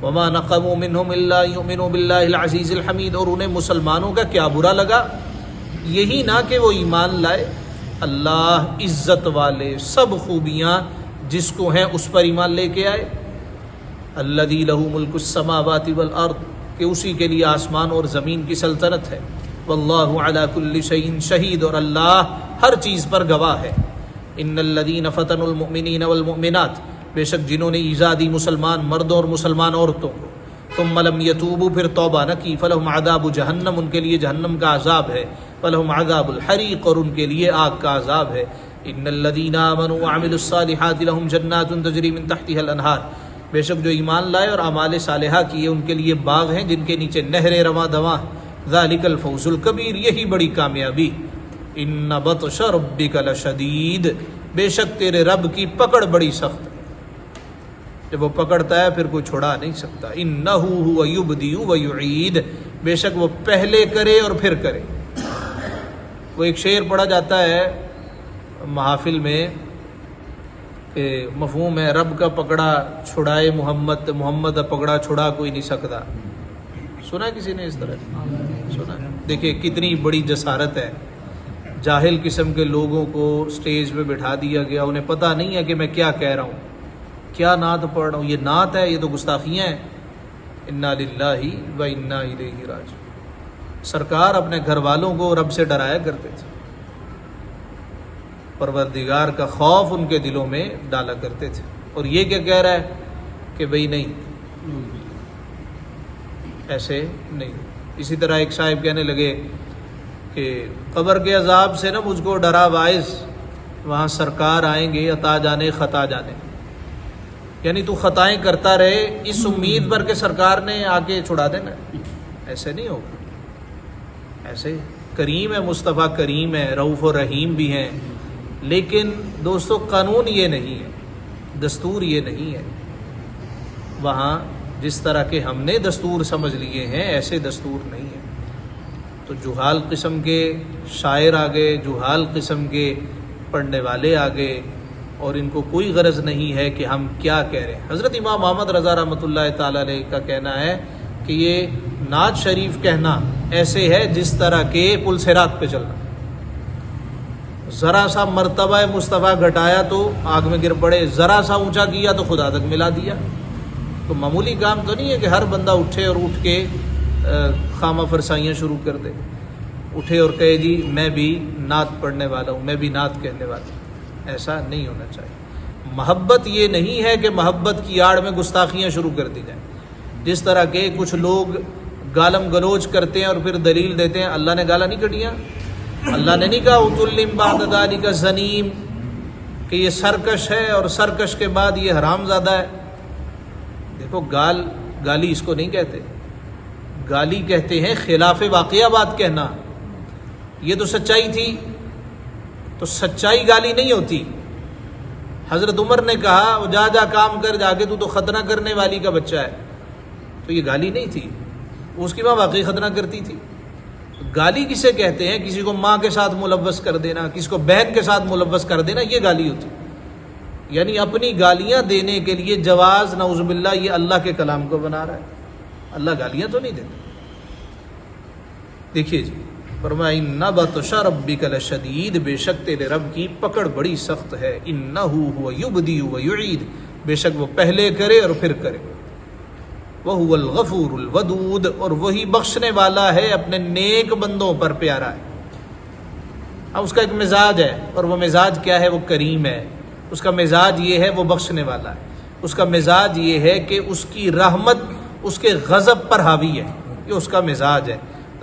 وما نقموا منہم الا یؤمنوا باللہ العزیز الحمید، اور انہیں مسلمانوں کا کیا برا لگا؟ یہی نہ کہ وہ ایمان لائے. اللہ عزت والے، سب خوبیاں جس کو ہیں اس پر ایمان لے کے آئے. الذی لہ ملک السماوات والارض، کہ اسی کے لیے آسمان اور زمین کی سلطنت ہے. واللہ علی کل شیء شہید، اور اللہ ہر چیز پر گواہ ہے. ان الذین فتنوا المؤمنین والمؤمنات، بے شک جنہوں نے ایذا دی مسلمان مردوں اور مسلمان عورتوں کو، ثم لم یتوبوا، پھر توبہ نہ کی، فلہم عذاب جہنم، ان کے لیے جہنم کا عذاب ہے. فلہم عذاب الحریق، اور ان کے لیے آگ کا عذاب ہے. ان الذین آمنوا وعملوا الصالحات لہم جنات تجری من تحتها الانہار، بے شک جو ایمان لائے اور اعمال صالحہ کیے ان کے لیے باغ ہیں جن کے نیچے نہریں رواں دواں. ذالک الفوز الکبیر، یہی بڑی کامیابی. ان بطش ربک لشدید، بے شک تیرے رب کی پکڑ بڑی سخت ہے. جب وہ پکڑتا ہے پھر کوئی چھڑا نہیں سکتا. انہ هو یبدی و یعید، بے شک وہ پہلے کرے اور پھر کرے. وہ ایک شعر پڑھا جاتا ہے محافل میں کہ مفہوم ہے رب کا پکڑا چھڑائے محمد، محمد پکڑا چھڑا کوئی نہیں سکتا. سنا ہے کسی نے اس طرح؟ سنا ہے. دیکھیں کتنی بڑی جسارت ہے. جاہل قسم کے لوگوں کو سٹیج پہ بٹھا دیا گیا، انہیں پتہ نہیں ہے کہ میں کیا کہہ رہا ہوں، کیا نعت پڑھ رہا ہوں. یہ نعت ہے، یہ تو گستاخیاں ہیں. انا للہ و انا الیہ راجعون. سرکار اپنے گھر والوں کو رب سے ڈرایا کرتے تھے، پروردگار کا خوف ان کے دلوں میں ڈالا کرتے تھے. اور یہ کیا کہہ رہا ہے کہ بھئی نہیں، ایسے نہیں. اسی طرح ایک صاحب کہنے لگے کہ قبر کے عذاب سے نہ مجھ کو ڈرا واعظ، وہاں سرکار آئیں گے عطا جانے خطا جانے. یعنی تو خطائیں کرتا رہے اس امید پر کہ سرکار نے آ کے چھڑا دینا. ایسے نہیں ہوگا. ایسے کریم ہے، مصطفیٰ کریم ہے، رؤوف و رحیم بھی ہیں. لیکن دوستو قانون یہ نہیں ہے، دستور یہ نہیں ہے. وہاں جس طرح کے ہم نے دستور سمجھ لیے ہیں ایسے دستور نہیں ہے. تو جہال قسم کے شاعر آ گئے، جہال قسم کے پڑھنے والے آ گئے، اور ان کو کوئی غرض نہیں ہے کہ ہم کیا کہہ رہے ہیں. حضرت امام محمد رضا رحمۃ اللہ تعالی علیہ کا کہنا ہے کہ یہ نعت شریف کہنا ایسے ہے جس طرح کے پل صراط پہ چلنا. ذرا سا مرتبہ مصطفیٰ گھٹایا تو آگ میں گر پڑے، ذرا سا اونچا کیا تو خدا تک ملا دیا. تو معمولی کام تو نہیں ہے کہ ہر بندہ اٹھے اور اٹھ کے خامہ فرسائیاں شروع کر دے، اٹھے اور کہے جی میں بھی نعت پڑھنے والا ہوں، میں بھی نعت کہنے والا ہوں. ایسا نہیں ہونا چاہیے. محبت یہ نہیں ہے کہ محبت کی آڑ میں گستاخیاں شروع کر دی جائیں. جس طرح کے کچھ لوگ گالم گلوچ کرتے ہیں اور پھر دلیل دیتے ہیں اللہ نے گالا نہیں کٹیاں، اللہ نے نہیں کہا اتلم بعد ذالک زنیم کہ یہ سرکش ہے اور سرکش کے بعد یہ حرام زادہ ہے. دیکھو گالی اس کو نہیں کہتے. گالی کہتے ہیں خلاف واقعہ بات کہنا. یہ تو سچائی تھی، تو سچائی گالی نہیں ہوتی. حضرت عمر نے کہا وہ جا جا کام کر، جا کے تو ختنہ کرنے والی کا بچہ ہے. تو یہ گالی نہیں تھی، اس کی ماں واقعی ختنہ کرتی تھی. گالی کسے کہتے ہیں؟ کسی کو ماں کے ساتھ ملوث کر دینا، کسی کو بہن کے ساتھ ملوث کر دینا، یہ گالی ہوتی. یعنی اپنی گالیاں دینے کے لیے جواز نعوذ باللہ یہ اللہ کے کلام کو بنا رہا ہے. اللہ گالیاں تو نہیں دیتا. دیکھیے جی فرمایا ان بطش ربک لشدید، بے شک تیرے رب کی پکڑ بڑی سخت ہے. انہ هو یبدی و یعید، بے شک وہ پہلے کرے اور پھر کرے. وہو الغفور الودود، اور وہی بخشنے والا ہے اپنے نیک بندوں پر پیارا ہے. اب اس کا ایک مزاج ہے، اور وہ مزاج کیا ہے؟ وہ کریم ہے. اس کا مزاج یہ ہے وہ بخشنے والا ہے. اس کا مزاج یہ ہے کہ اس کی رحمت اس کے غضب پر حاوی ہے. یہ اس کا مزاج ہے.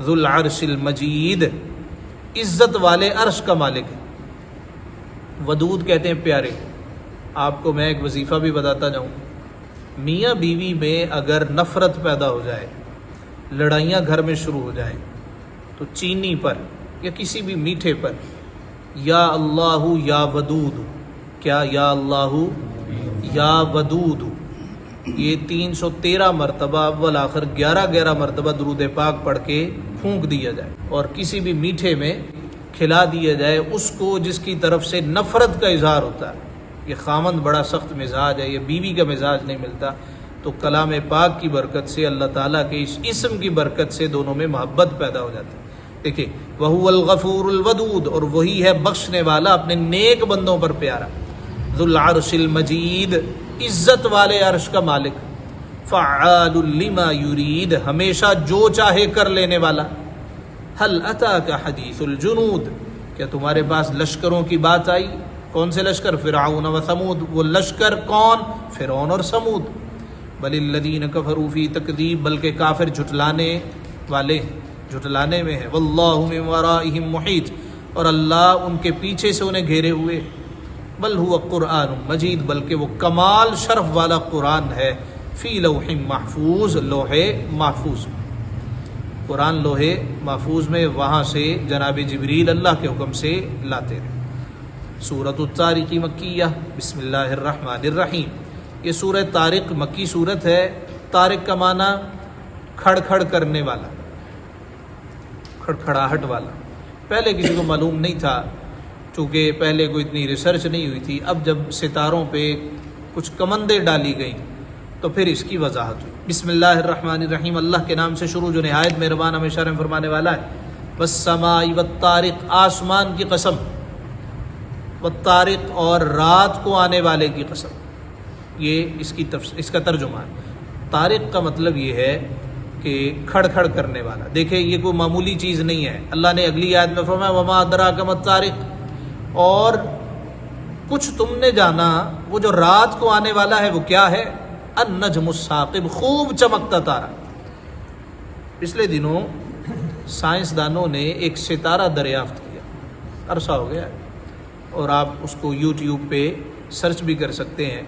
ذو العرش المجید، عزت والے عرش کا مالک ہے. ودود کہتے ہیں پیارے. آپ کو میں ایک وظیفہ بھی بتاتا جاؤں، میاں بیوی میں اگر نفرت پیدا ہو جائے، لڑائیاں گھر میں شروع ہو جائیں، تو چینی پر یا کسی بھی میٹھے پر یا اللہ یا ودود، کیا یا اللہ یا ودود، یہ 313 مرتبہ اول آخر 11 مرتبہ درود پاک پڑھ کے پھونک دیا جائے، اور کسی بھی میٹھے میں کھلا دیا جائے اس کو جس کی طرف سے نفرت کا اظہار ہوتا ہے۔ یہ خامند بڑا سخت مزاج ہے، یہ بیوی کا مزاج نہیں ملتا، تو کلام پاک کی برکت سے، اللہ تعالیٰ کے اس اسم کی برکت سے دونوں میں محبت پیدا ہو جاتی ہے۔ دیکھیں، وَهُوَ الْغَفُورُ الْوَدُودُ، اور وہی ہے بخشنے والا، اپنے نیک بندوں پر پیارا، ذُو الْعَرْشِ الْمَجِيدُ، عزت والے عرش کا مالک، فَعَّالٌ لِمَا يُرِيدُ، ہمیشہ جو چاہے کر لینے والا۔ هَلْ أَتَاكَ حَدِيثُ الْجُنُودِ، کیا تمہارے پاس لشکروں کی بات آئی؟ کون سے لشکر؟ فرعون و ثمود، وہ لشکر کون؟ فرعون اور سمود۔ بل الذین کفروا فی تکذیب، بلکہ کافر جھٹلانے والے جھٹلانے میں ہے، واللہ من ورائہم محیط، اور اللہ ان کے پیچھے سے انہیں گھیرے ہوئے۔ بل هو قرآن مجید، بلکہ وہ کمال شرف والا قرآن ہے، فی لوح محفوظ، لوح محفوظ، قرآن لوح محفوظ میں، وہاں سے جناب جبریل اللہ کے حکم سے لاتے رہے۔ سورۃ الطارق مکیہ، بسم اللہ الرحمن الرحیم، یہ سورہ طارق مکی سورت ہے۔ طارق کا معنی کھڑ کھڑ کرنے والا، کھڑکھڑاہٹ والا۔ پہلے کسی کو معلوم نہیں تھا، چونکہ پہلے کوئی اتنی ریسرچ نہیں ہوئی تھی، اب جب ستاروں پہ کچھ کمندیں ڈالی گئیں تو پھر اس کی وضاحت ہوئی۔ بسم اللہ الرحمن الرحیم، اللہ کے نام سے شروع جو نہایت مہربان ہمیشہ رحم فرمانے والا ہے۔ والسماء والطارق، آسمان کی قسم، والطارق، اور رات کو آنے والے کی قسم۔ یہ اس کا ترجمہ ہے۔ طارق کا مطلب یہ ہے کہ کھڑ کھڑ کرنے والا۔ دیکھیں، یہ کوئی معمولی چیز نہیں ہے۔ اللہ نے اگلی آیت میں فرمایا وما ادراک ما الطارق، اور کچھ تم نے جانا وہ جو رات کو آنے والا ہے وہ کیا ہے؟ النجم الثاقب، خوب چمکتا تارا۔ پچھلے دنوں سائنسدانوں نے ایک ستارہ دریافت کیا، عرصہ ہو گیا ہے، اور آپ اس کو یوٹیوب پہ سرچ بھی کر سکتے ہیں،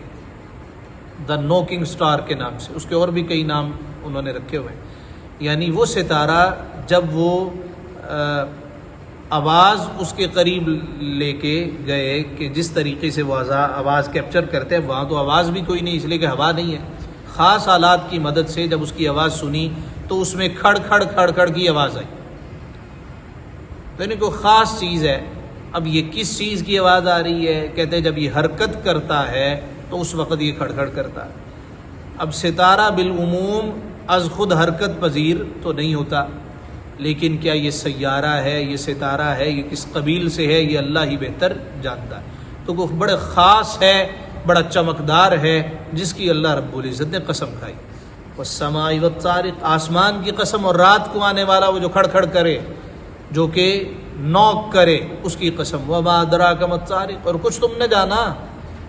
دا نوکنگ سٹار کے نام سے۔ اس کے اور بھی کئی نام انہوں نے رکھے ہوئے ہیں۔ یعنی وہ ستارہ جب وہ آواز اس کے قریب لے کے گئے کہ جس طریقے سے وہ آواز کیپچر کرتے ہیں، وہاں تو آواز بھی کوئی نہیں، اس لیے کہ ہوا نہیں ہے، خاص آلات کی مدد سے جب اس کی آواز سنی تو اس میں کھڑ کھڑ کھڑ کھڑ کی آواز آئی، یعنی کوئی خاص چیز ہے۔ اب یہ کس چیز کی آواز آ رہی ہے؟ کہتے ہیں جب یہ حرکت کرتا ہے تو اس وقت یہ کھڑ کھڑ کرتا ہے۔ اب ستارہ بالعموم از خود حرکت پذیر تو نہیں ہوتا، لیکن کیا یہ سیارہ ہے، یہ ستارہ ہے، یہ کس قبیل سے ہے، یہ اللہ ہی بہتر جانتا ہے۔ تو وہ بڑے خاص ہے، بڑا چمکدار ہے، جس کی اللہ رب العزت نے قسم کھائی۔ والسماء والطارق، آسمان کی قسم، اور رات کو آنے والا وہ جو کھڑ کھڑ کرے، جو کہ نوک کرے، اس کی قسم۔ وما ادراک ما الطارق، اور کچھ تم نے جانا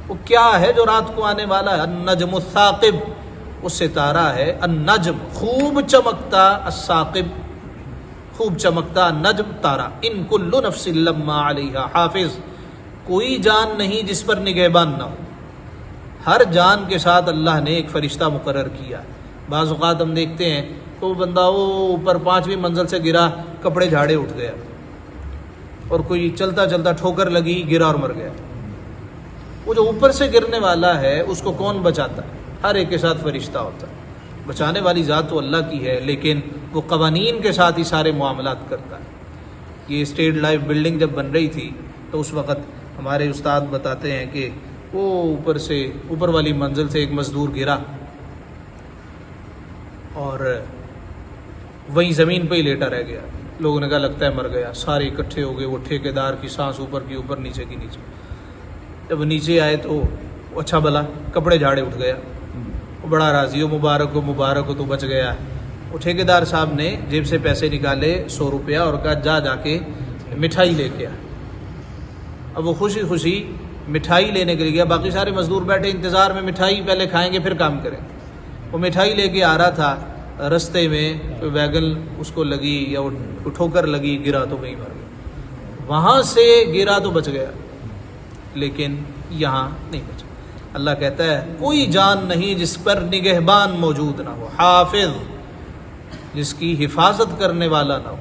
وہ کیا ہے جو رات کو آنے والا ہے؟ النجم الثاقب، وہ ستارہ ہے، النجم خوب چمکتا، الثاقب خوب چمکتا، نجم تارا۔ ان کل نفس لما علیہا حافظ، کوئی جان نہیں جس پر نگہبان نہ ہو، ہر جان کے ساتھ اللہ نے ایک فرشتہ مقرر کیا۔ بعض اوقات ہم دیکھتے ہیں تو وہ بندہ وہ اوپر 5ویں منزل سے گرا، کپڑے جھاڑے اٹھ گیا، اور کوئی چلتا چلتا ٹھوکر لگی، گرا اور مر گیا۔ وہ جو اوپر سے گرنے والا ہے اس کو کون بچاتا ہے؟ ہر ایک کے ساتھ فرشتہ ہوتا ہے۔ بچانے والی ذات تو اللہ کی ہے، لیکن وہ قوانین کے ساتھ ہی سارے معاملات کرتا ہے۔ یہ اسٹیٹ لائف بلڈنگ جب بن رہی تھی تو اس وقت ہمارے استاد بتاتے ہیں کہ وہ اوپر والی منزل سے ایک مزدور گرا اور وہیں زمین پہ ہی لیٹا رہ گیا۔ لوگوں نے کہا لگتا ہے مر گیا، سارے اکٹھے ہو گئے، وہ ٹھیکیدار کی سانس اوپر کی اوپر، نیچے کی نیچے۔ جب نیچے آئے تو اچھا بھلا کپڑے جھاڑے اٹھ گیا، وہ بڑا راضی ہو، مبارک ہو تو بچ گیا۔ وہ ٹھیکیدار صاحب نے جیب سے پیسے نکالے 100 روپیہ اور کہا جا کے مٹھائی لے کے آ۔ اب وہ خوشی خوشی مٹھائی لینے کے لیے گیا، باقی سارے مزدور بیٹھے انتظار میں، مٹھائی پہلے کھائیں گے پھر کام کریں۔ وہ مٹھائی لے کے آ رہا تھا، رستے میں کوئی ویگن اس کو لگی یا وہ ٹھوکر لگی، گرا تو وہیں مر گیا۔ وہاں سے گرا تو بچ گیا، لیکن یہاں نہیں بچا۔ اللہ کہتا ہے کوئی جان نہیں جس پر نگہبان موجود نہ ہو، حافظ جس کی حفاظت کرنے والا نہ ہو۔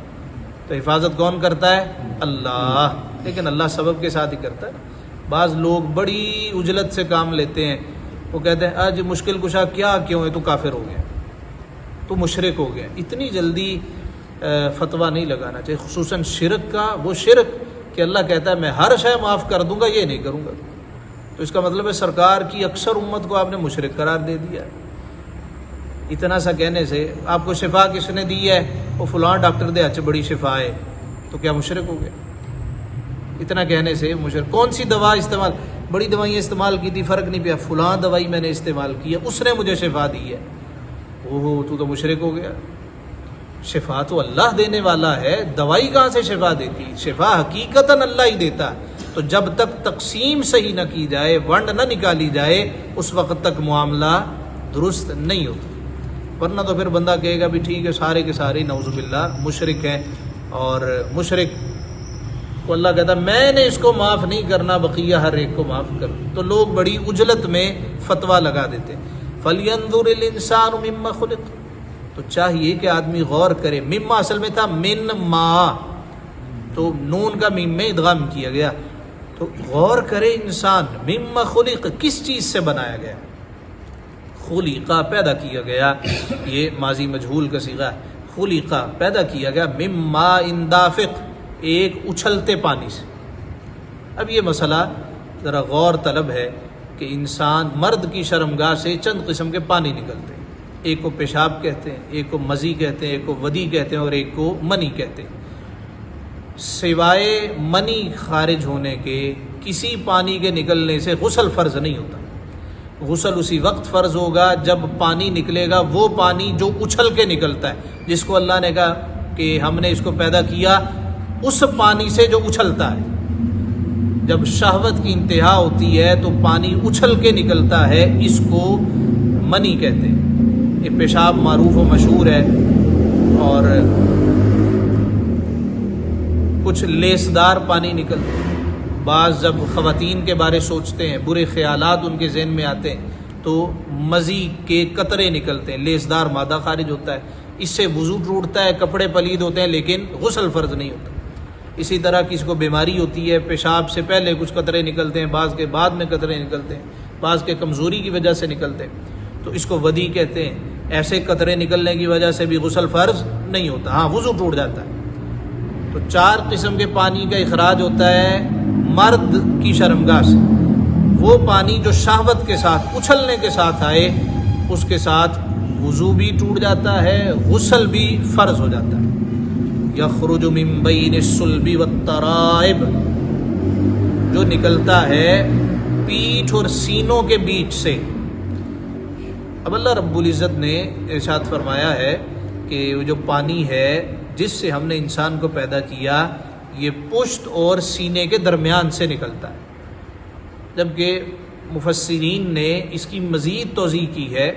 تو حفاظت کون کرتا ہے؟ اللہ، لیکن اللہ سبب کے ساتھ ہی کرتا ہے۔ بعض لوگ بڑی اجلت سے کام لیتے ہیں، وہ کہتے ہیں آج مشکل کشا کیا کیوں ہے، تو کافر ہو گیا، تو مشرک ہو گیا۔ اتنی جلدی فتویٰ نہیں لگانا چاہیے، خصوصاً شرک کا۔ وہ شرک کہ اللہ کہتا ہے میں ہر شے معاف کر دوں گا، یہ نہیں کروں گا، تو اس کا مطلب ہے سرکار کی اکثر امت کو آپ نے مشرک قرار دے دیا ہے۔ اتنا سا کہنے سے آپ کو شفا کس نے دی ہے؟ وہ فلاں ڈاکٹر دے اچھا بڑی شفا ہے، تو کیا مشرک ہو گیا؟ اتنا کہنے سے مشرک۔ کون سی دوا استعمال، بڑی دوائیں استعمال کی تھی فرق نہیں پیا، فلاں دوائی میں نے استعمال کی ہے اس نے مجھے شفا دی ہے، اوہ تو مشرک ہو گیا۔ شفا تو اللہ دینے والا ہے، دوائی کہاں سے شفا دیتی؟ شفا حقیقتاً اللہ ہی دیتا ہے۔ تو جب تک تقسیم صحیح نہ کی جائے، ونڈ نہ نکالی جائے، اس وقت تک معاملہ درست نہیں ہوتا، ورنہ تو پھر بندہ کہے گا بھی ٹھیک ہے سارے کے سارے نعوذ باللہ مشرک ہیں، اور مشرک کو اللہ کہتا ہے میں نے اس کو معاف نہیں کرنا، بقیہ ہر ایک کو معاف کر۔ تو لوگ بڑی اجلت میں فتویٰ لگا دیتے۔ فَلْيَنظُرِ الْإِنسَانُ مِمَّا خُلِقَ، تو چاہیے کہ آدمی غور کرے۔ مما اصل میں تھا من ما، تو نون کا میم میں ادغام کیا گیا، تو غور کرے انسان مما خلق، کس چیز سے بنایا گیا؟ خلقہ پیدا کیا گیا، یہ ماضی مجہول کا صیغہ ہے، خلقہ پیدا کیا گیا، مما دافق، ایک اچھلتے پانی سے۔ اب یہ مسئلہ ذرا غور طلب ہے کہ انسان مرد کی شرمگاہ سے چند قسم کے پانی نکلتے ہیں، ایک کو پیشاب کہتے ہیں، ایک کو مزی کہتے ہیں، ایک کو ودی کہتے ہیں، اور ایک کو منی کہتے ہیں۔ سوائے منی خارج ہونے کے کسی پانی کے نکلنے سے غسل فرض نہیں ہوتا۔ غسل اسی وقت فرض ہوگا جب پانی نکلے گا، وہ پانی جو اچھل کے نکلتا ہے، جس کو اللہ نے کہا کہ ہم نے اس کو پیدا کیا اس پانی سے جو اچھلتا ہے۔ جب شہوت کی انتہا ہوتی ہے تو پانی اچھل کے نکلتا ہے، اس کو منی کہتے ہیں۔ یہ پیشاب معروف و مشہور ہے، اور کچھ لیسدار پانی نکلتے ہیں۔ بعض جب خواتین کے بارے سوچتے ہیں، برے خیالات ان کے ذہن میں آتے ہیں، تو مزی کے قطرے نکلتے ہیں، لیسدار مادہ خارج ہوتا ہے، اس سے وضو ٹوٹتا ہے، کپڑے پلید ہوتے ہیں، لیکن غسل فرض نہیں ہوتا۔ اسی طرح کسی کو بیماری ہوتی ہے، پیشاب سے پہلے کچھ قطرے نکلتے ہیں، بعض کے بعد میں قطرے نکلتے ہیں، بعض کے کمزوری کی وجہ سے نکلتے ہیں، تو اس کو ودی کہتے ہیں۔ ایسے قطرے نکلنے کی وجہ سے بھی غسل فرض نہیں ہوتا، ہاں وضو ٹوٹ جاتا ہے۔ تو 4 قسم کے پانی کا اخراج ہوتا ہے مرد کی شرمگاہ سے۔ وہ پانی جو شہوت کے ساتھ، اچھلنے کے ساتھ آئے، اس کے ساتھ وضو بھی ٹوٹ جاتا ہے، غسل بھی فرض ہو جاتا ہے۔ یخرج من بین الصلب والترائب، جو نکلتا ہے پیٹھ اور سینوں کے بیچ سے۔ اب اللہ رب العزت نے ارشاد فرمایا ہے کہ جو پانی ہے جس سے ہم نے انسان کو پیدا کیا، یہ پشت اور سینے کے درمیان سے نکلتا ہے، جبکہ مفسرین نے اس کی مزید توضیح کی ہے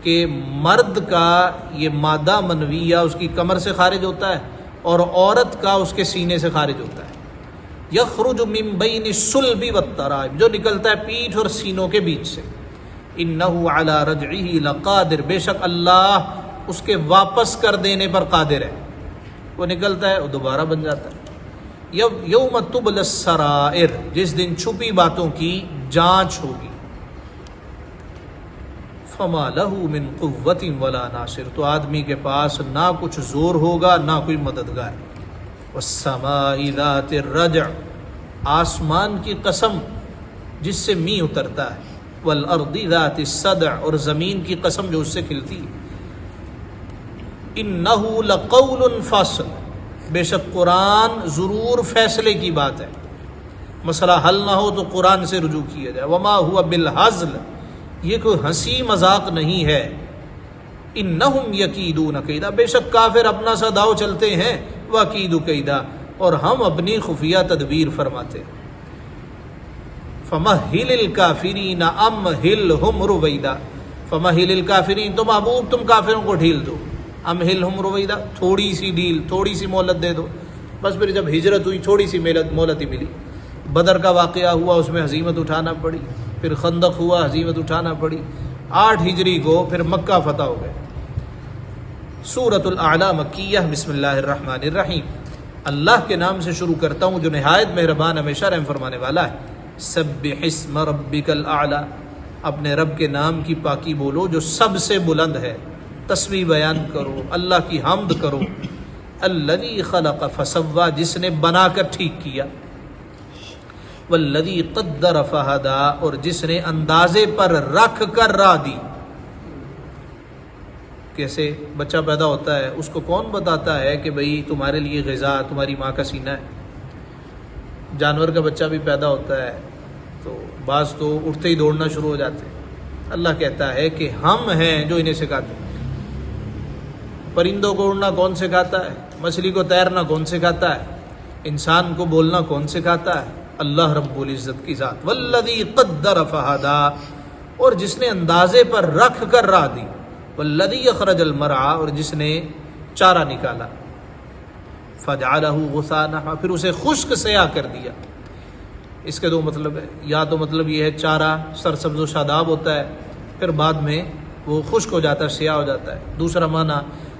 کہ مرد کا یہ مادہ منویہ اس کی کمر سے خارج ہوتا ہے، اور عورت کا اس کے سینے سے خارج ہوتا ہے۔ یخرج من بین الصلب والترائب، جو نکلتا ہے پیٹھ اور سینوں کے بیچ سے۔ انہ علی رجعہ لقادر، بے شک اللہ اس کے واپس کر دینے پر قادر ہے۔ وہ نکلتا ہے، وہ دوبارہ بن جاتا ہے۔ یوم تبلی السرائر، جس دن چھپی باتوں کی جانچ ہوگی۔ فما لہ من قوت ولا ناصر، تو آدمی کے پاس نہ کچھ زور ہوگا نہ کوئی مددگار۔ والسماء ذات الرجع، آسمان کی قسم جس سے می اترتا ہے۔ والارض ذات الصدع، اور زمین کی قسم جو اس سے کھلتی ہے۔ انہ لقول فصل، بے شک قرآن ضرور فیصلے کی بات ہے۔ مسئلہ حل نہ ہو تو قرآن سے رجوع کیا جائے۔ وما ہوا بالہزل، یہ کوئی ہنسی مذاق نہیں ہے۔ انہم یکیدون کیدا، بے شک کافر اپنا سا داؤ چلتے ہیں۔ واکید کیدا، اور ہم اپنی خفیہ تدبیر فرماتے ہیں۔ فمہل الکافرین امہلہم رویدا، فمہل الکافرین، تو محبوب تم کافروں کو ڈھیل دو۔ امہلہم رویدا، تھوڑی سی ڈھیل، تھوڑی سی مہلت دے دو۔ بس پھر جب ہجرت ہوئی تھوڑی سی مہلت ہی ملی۔ بدر کا واقعہ ہوا، اس میں ہزیمت اٹھانا پڑی، پھر خندق ہوا، ہزیمت اٹھانا پڑی، 8 ہجری کو پھر مکہ فتح ہو گئے۔ سورۃ الاعلی مکیہ۔ بسم اللہ الرحمن الرحیم، اللہ کے نام سے شروع کرتا ہوں جو نہایت مہربان ہمیشہ رحم فرمانے والا ہے۔ سبح اسم ربک الاعلی، اپنے رب کے نام کی پاکی بولو جو سب سے بلند ہے، تسبیح بیان کرو، اللہ کی حمد کرو۔ الذی خلق فسوی، جس نے بنا کر ٹھیک کیا، والذی قدر فہدی، اور جس نے اندازے پر رکھ کر راہ دی۔ کیسے بچہ پیدا ہوتا ہے اس کو کون بتاتا ہے کہ بھئی تمہارے لیے غذا تمہاری ماں کا سینہ ہے؟ جانور کا بچہ بھی پیدا ہوتا ہے تو بعض تو اٹھتے ہی دوڑنا شروع ہو جاتے ہیں۔ اللہ کہتا ہے کہ ہم ہیں جو انہیں سکھاتے ہیں۔ پرندوں کو اڑنا کون سکھاتا ہے؟ مچھلی کو تیرنا کون سکھاتا ہے؟ انسان کو بولنا کون سکھاتا ہے؟ اللہ رب العزت کی ذات۔ والذی قدر فہدی، اور جس نے اندازے پر رکھ کر راہ دی۔ والذی اخرج المرعى، اور جس نے چارہ نکالا۔ فجعلہ غثاء نحوا، پھر اسے خشک سیاہ کر دیا۔ اس کے 2 مطلب ہے، یا تو مطلب یہ ہے چارہ سرسبز و شاداب ہوتا ہے، پھر بعد میں وہ خشک ہو جاتا ہے، سیاہ ہو جاتا ہے۔ دوسرا معنی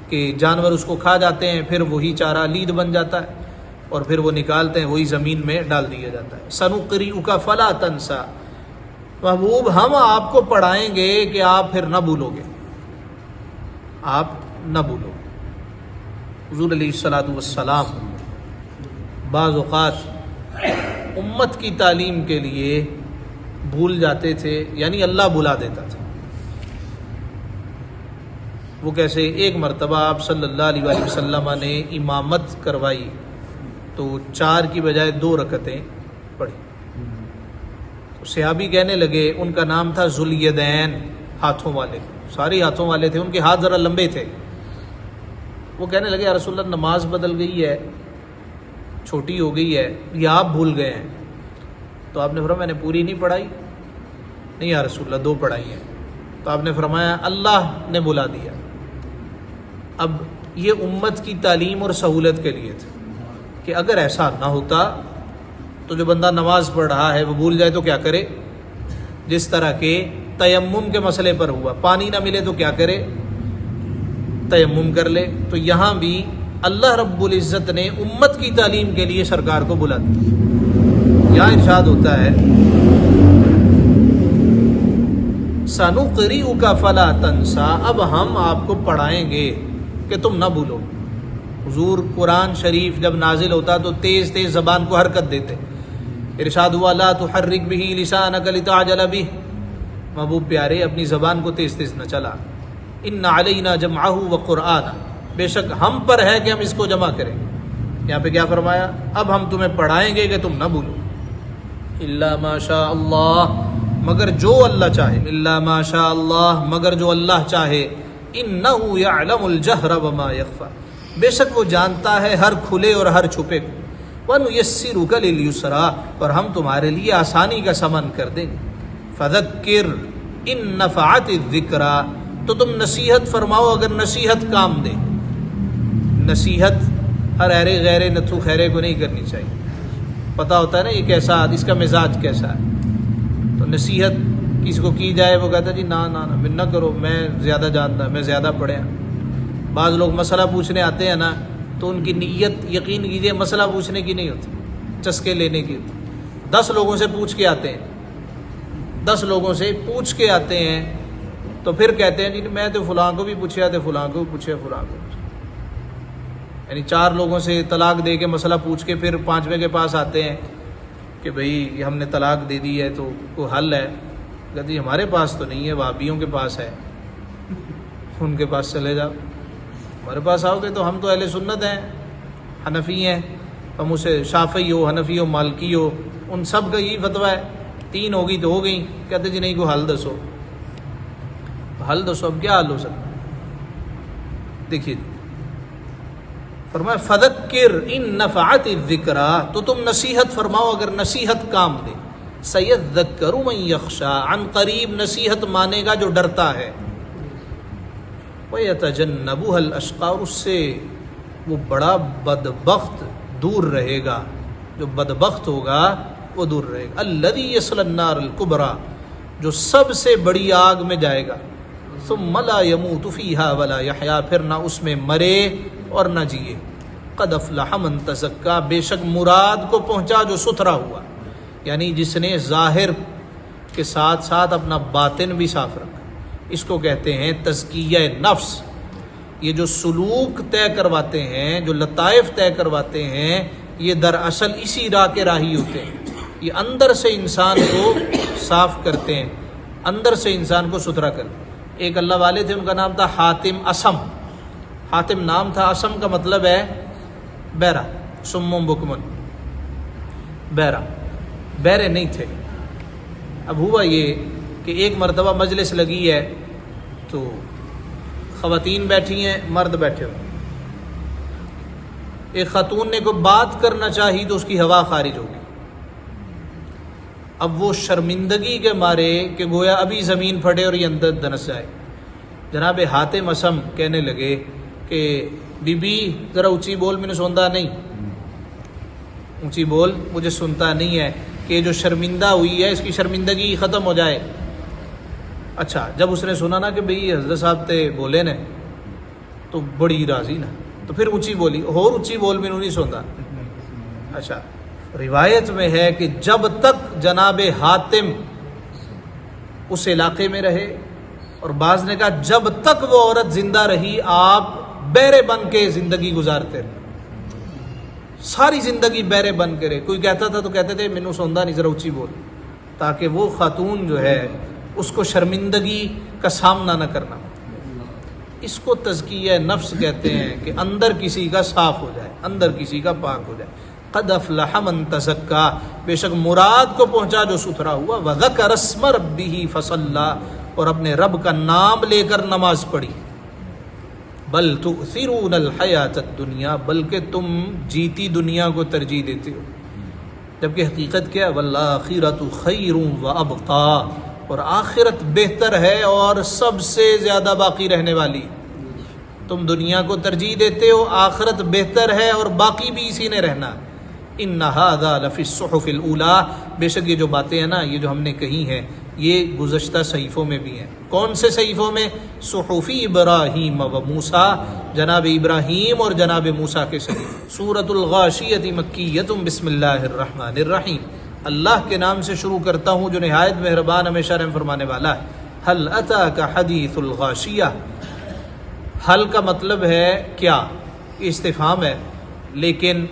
کہ جانور اس کو کھا جاتے ہیں، پھر وہی چارہ لید بن جاتا ہے اور پھر وہ نکالتے ہیں، وہی زمین میں ڈال دیا جاتا ہے۔ سنقرئک فلا تنسى، محبوب ہم آپ کو پڑھائیں گے کہ آپ پھر نہ بھولو گے، آپ نہ بھولو گے۔ حضور علیہ الصلوۃ والسلام بعض اوقات امت کی تعلیم کے لیے بھول جاتے تھے، یعنی اللہ بھلا دیتا تھا۔ وہ کیسے؟ ایک مرتبہ آپ صلی اللہ علیہ وآلہ وسلم نے امامت کروائی تو 4 کی بجائے 2 رکعتیں پڑھی۔ تو صحابی کہنے لگے، ان کا نام تھا ذوالیدین، ہاتھوں والے، سارے ہاتھوں والے تھے، ان کے ہاتھ ذرا لمبے تھے۔ وہ کہنے لگے، یا رسول اللہ نماز بدل گئی ہے، چھوٹی ہو گئی ہے، یا آپ بھول گئے ہیں؟ تو آپ نے فرمایا میں نے پوری نہیں پڑھائی۔ نہیں یا رسول اللہ 2 پڑھائی ہیں۔ تو آپ نے فرمایا اللہ نے بلا دیا۔ اب یہ امت کی تعلیم اور سہولت کے لیے تھا کہ اگر ایسا نہ ہوتا تو جو بندہ نماز پڑھ رہا ہے وہ بھول جائے تو کیا کرے؟ جس طرح کہ تیمم کے مسئلے پر ہوا، پانی نہ ملے تو کیا کرے؟ تیمم کر لے۔ تو یہاں بھی اللہ رب العزت نے امت کی تعلیم کے لیے سرکار کو بلا دیا۔ یہاں ارشاد ہوتا ہے سنقرئک فلا تنسى، اب ہم آپ کو پڑھائیں گے کہ تم نہ بھولو۔ حضور قرآن شریف جب نازل ہوتا تو تیز تیز زبان کو حرکت دیتے۔ ارشاد ہوا لا تحرک به لسانک لتعجل به، محبوب پیارے اپنی زبان کو تیز تیز نہ چلا۔ ان علینا جمعہ وقرآنہ، بے شک ہم پر ہے کہ ہم اس کو جمع کریں۔ یہاں پہ کیا فرمایا؟ اب ہم تمہیں پڑھائیں گے کہ تم نہ بھولو۔ الا ما شاء اللہ، مگر جو اللہ چاہے۔ الا ما شاء اللہ، مگر جو اللہ چاہے۔ انہ یعلم الجہر وما یخفی، بے شک وہ جانتا ہے ہر کھلے اور ہر چھپے کو۔ وَنُيَسِّرُكَ لِلْيُسْرَىٰ، اور ہم تمہارے لیے آسانی کا سامان کر دیں گے۔ فَذَكِّرْ إِن نَفَعَتِ الذِّكْرَىٰ، تو تم نصیحت فرماؤ اگر نصیحت کام دے۔ نصیحت ہر ایرے غیرے نتھو خیرے کو نہیں کرنی چاہیے۔ پتہ ہوتا ہے نا یہ کیسا، اس کا مزاج کیسا ہے۔ تو نصیحت کسی کو کی جائے وہ کہتا ہے جی نہ نہ کرو، میں زیادہ جانتا، میں زیادہ پڑھا۔ بعض لوگ مسئلہ پوچھنے آتے ہیں نا تو ان کی نیت یقین کیجئے مسئلہ پوچھنے کی نہیں ہوتی، چسکے لینے کی ہوتی۔ 10 لوگوں سے پوچھ کے آتے ہیں، 10 لوگوں سے پوچھ کے آتے ہیں تو پھر کہتے ہیں جی میں تو فلاں کو بھی پوچھا تھا، فلاں کو بھی پوچھا، فلاں کو پوچھا۔ یعنی 4 لوگوں سے طلاق دے کے مسئلہ پوچھ کے پھر 5ویں کے پاس آتے ہیں کہ بھئی ہم نے طلاق دے دی ہے تو کوئی حل ہے؟ کہتے ہیں ہمارے پاس تو نہیں ہے، وہابیوں کے پاس ہے، ان کے پاس چلے جاؤ۔ ہمارے پاس آؤ گے تو ہم تو اہل سنت ہیں، حنفی ہیں، ہم اسے شافعی ہو، حنفی ہو، مالکی ہو، ان سب کا یہی فتویٰ ہے، 3 ہوگی تو ہو گئی۔ کہتے جی نہیں کو حل دسو، حل دسو، اب کیا حل ہو سکتا ہے؟ دیکھیے فرمایا فذکر ان نفعت الذکریٰ، تو تم نصیحت فرماؤ اگر نصیحت کام دے۔ سیذکر من یخشی، عن قریب نصیحت مانے گا جو ڈرتا ہے۔ وَيَتَجَنَّبُهَا الْأَشْقَى، اور اس سے وہ بڑا بدبخت دور رہے گا، جو بدبخت ہوگا وہ دور رہے گا۔ الَّذِي يَصْلَى النَّارَ الْكُبْرَىٰ، جو سب سے بڑی آگ میں جائے گا. ثم لا يموت فيها ولا يحيا، پھر نہ اس میں مرے اور نہ جیے. قد افلح من تزکا، بے شک مراد کو پہنچا جو ستھرا ہوا، یعنی جس نے ظاہر کے ساتھ ساتھ اپنا باطن بھی صاف رکھا. اس کو کہتے ہیں تزکیہ نفس. یہ جو سلوک طے کرواتے ہیں، جو لطائف طے کرواتے ہیں، یہ دراصل اسی راہ کے راہی ہوتے ہیں. یہ اندر سے انسان کو صاف کرتے ہیں، اندر سے انسان کو ستھرا کرتے ہیں. ایک اللہ والے تھے، ان کا نام تھا حاتم اسم. حاتم نام تھا، اسم کا مطلب ہے بہرا، سمم بکمن، بہرا، بہرے نہیں تھے. اب ہوا یہ کہ ایک مرتبہ مجلس لگی ہے تو خواتین بیٹھی ہیں، مرد بیٹھے ہوئے. ایک خاتون نے کوئی بات کرنا چاہی تو اس کی ہوا خارج ہوگی. اب وہ شرمندگی کے مارے کہ گویا ابھی زمین پھٹے اور یہ اندر دنس جائے. جناب حاتم اسم کہنے لگے کہ بی بی ذرا اونچی بول، میں نے سنتا نہیں، اونچی بول، مجھے سنتا نہیں ہے کہ جو شرمندہ ہوئی ہے اس کی شرمندگی ختم ہو جائے. اچھا جب اس نے سنا نا کہ بھئی حضرت صاحب تے بولے نے تو بڑی راضی نا، تو پھر اونچی بولی، اور اونچی بول میں نہیں سنتا. اچھا روایت میں ہے کہ جب تک جناب حاتم اس علاقے میں رہے، اور بعض نے کہا جب تک وہ عورت زندہ رہی آپ بہرے بن کے زندگی گزارتے رہے، ساری زندگی بہرے بن کے رہے. کوئی کہتا تھا تو کہتے تھے مینوں سوندا نہیں، ذرا اونچی بول، تاکہ وہ خاتون جو ہے اس کو شرمندگی کا سامنا نہ کرنا. اس کو تزکیہ نفس کہتے ہیں کہ اندر کسی کا صاف ہو جائے، اندر کسی کا پاک ہو جائے. قد افلح من تزکا، بے شک مراد کو پہنچا جو ستھرا ہوا. وذکر اسم ربہ فصلی، اور اپنے رب کا نام لے کر نماز پڑھی. بل تؤثرون الحیات الدنیا، بلکہ تم جیتی دنیا کو ترجیح دیتے ہو، جبکہ حقیقت کیا ہے؟ والآخرۃ خیر وابقی، اور آخرت بہتر ہے اور سب سے زیادہ باقی رہنے والی. تم دنیا کو ترجیح دیتے ہو، آخرت بہتر ہے اور باقی بھی اسی نے رہنا. ان ھذا لفی الصحف الاولی، بے شک یہ جو باتیں ہیں نا، یہ جو ہم نے کہی ہیں، یہ گزشتہ صحیفوں میں بھی ہیں. کون سے صحیفوں میں؟ صحف ابراہیم و موسیٰ، جناب ابراہیم اور جناب موسیٰ کے صحیفے. سورۃ الغاشیۃ مکیۃ، بسم اللہ الرحمن الرحیم. اللہ کے نام سے شروع کرتا ہوں جو نہایت مہربان ہمیشہ رحم فرمانے والا ہے. هل اتاک حدیث الغاشیہ، حل کا مطلب ہے کیا، استفہام ہے، لیکن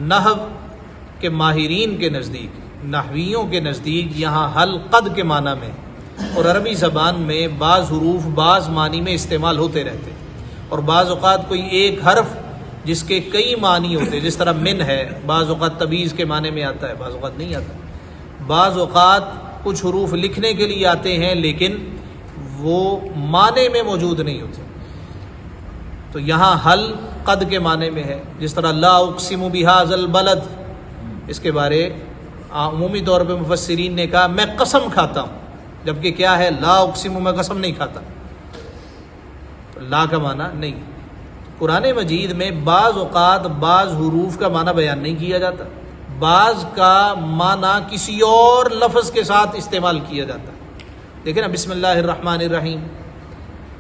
نحو کے ماہرین کے نزدیک، نحویوں کے نزدیک یہاں حل قد کے معنی میں، اور عربی زبان میں بعض حروف بعض معنی میں استعمال ہوتے رہتے، اور بعض اوقات کوئی ایک حرف جس کے کئی معنی ہوتے، جس طرح من ہے، بعض اوقات تبیز کے معنی میں آتا ہے، بعض اوقات نہیں آتا. بعض اوقات کچھ حروف لکھنے کے لیے آتے ہیں لیکن وہ معنی میں موجود نہیں ہوتے. تو یہاں حل قد کے معنی میں ہے، جس طرح لا اقسم بہذا البلد، اس کے بارے عمومی طور پہ مفسرین نے کہا میں قسم کھاتا ہوں، جبکہ کیا ہے؟ لا اقسم، میں قسم نہیں کھاتا. لا کا معنی نہیں. قرآن مجید میں بعض اوقات بعض حروف کا معنی بیان نہیں کیا جاتا، بعض کا معنی کسی اور لفظ کے ساتھ استعمال کیا جاتا ہے. دیکھیں نا، بسم اللہ الرحمن الرحیم،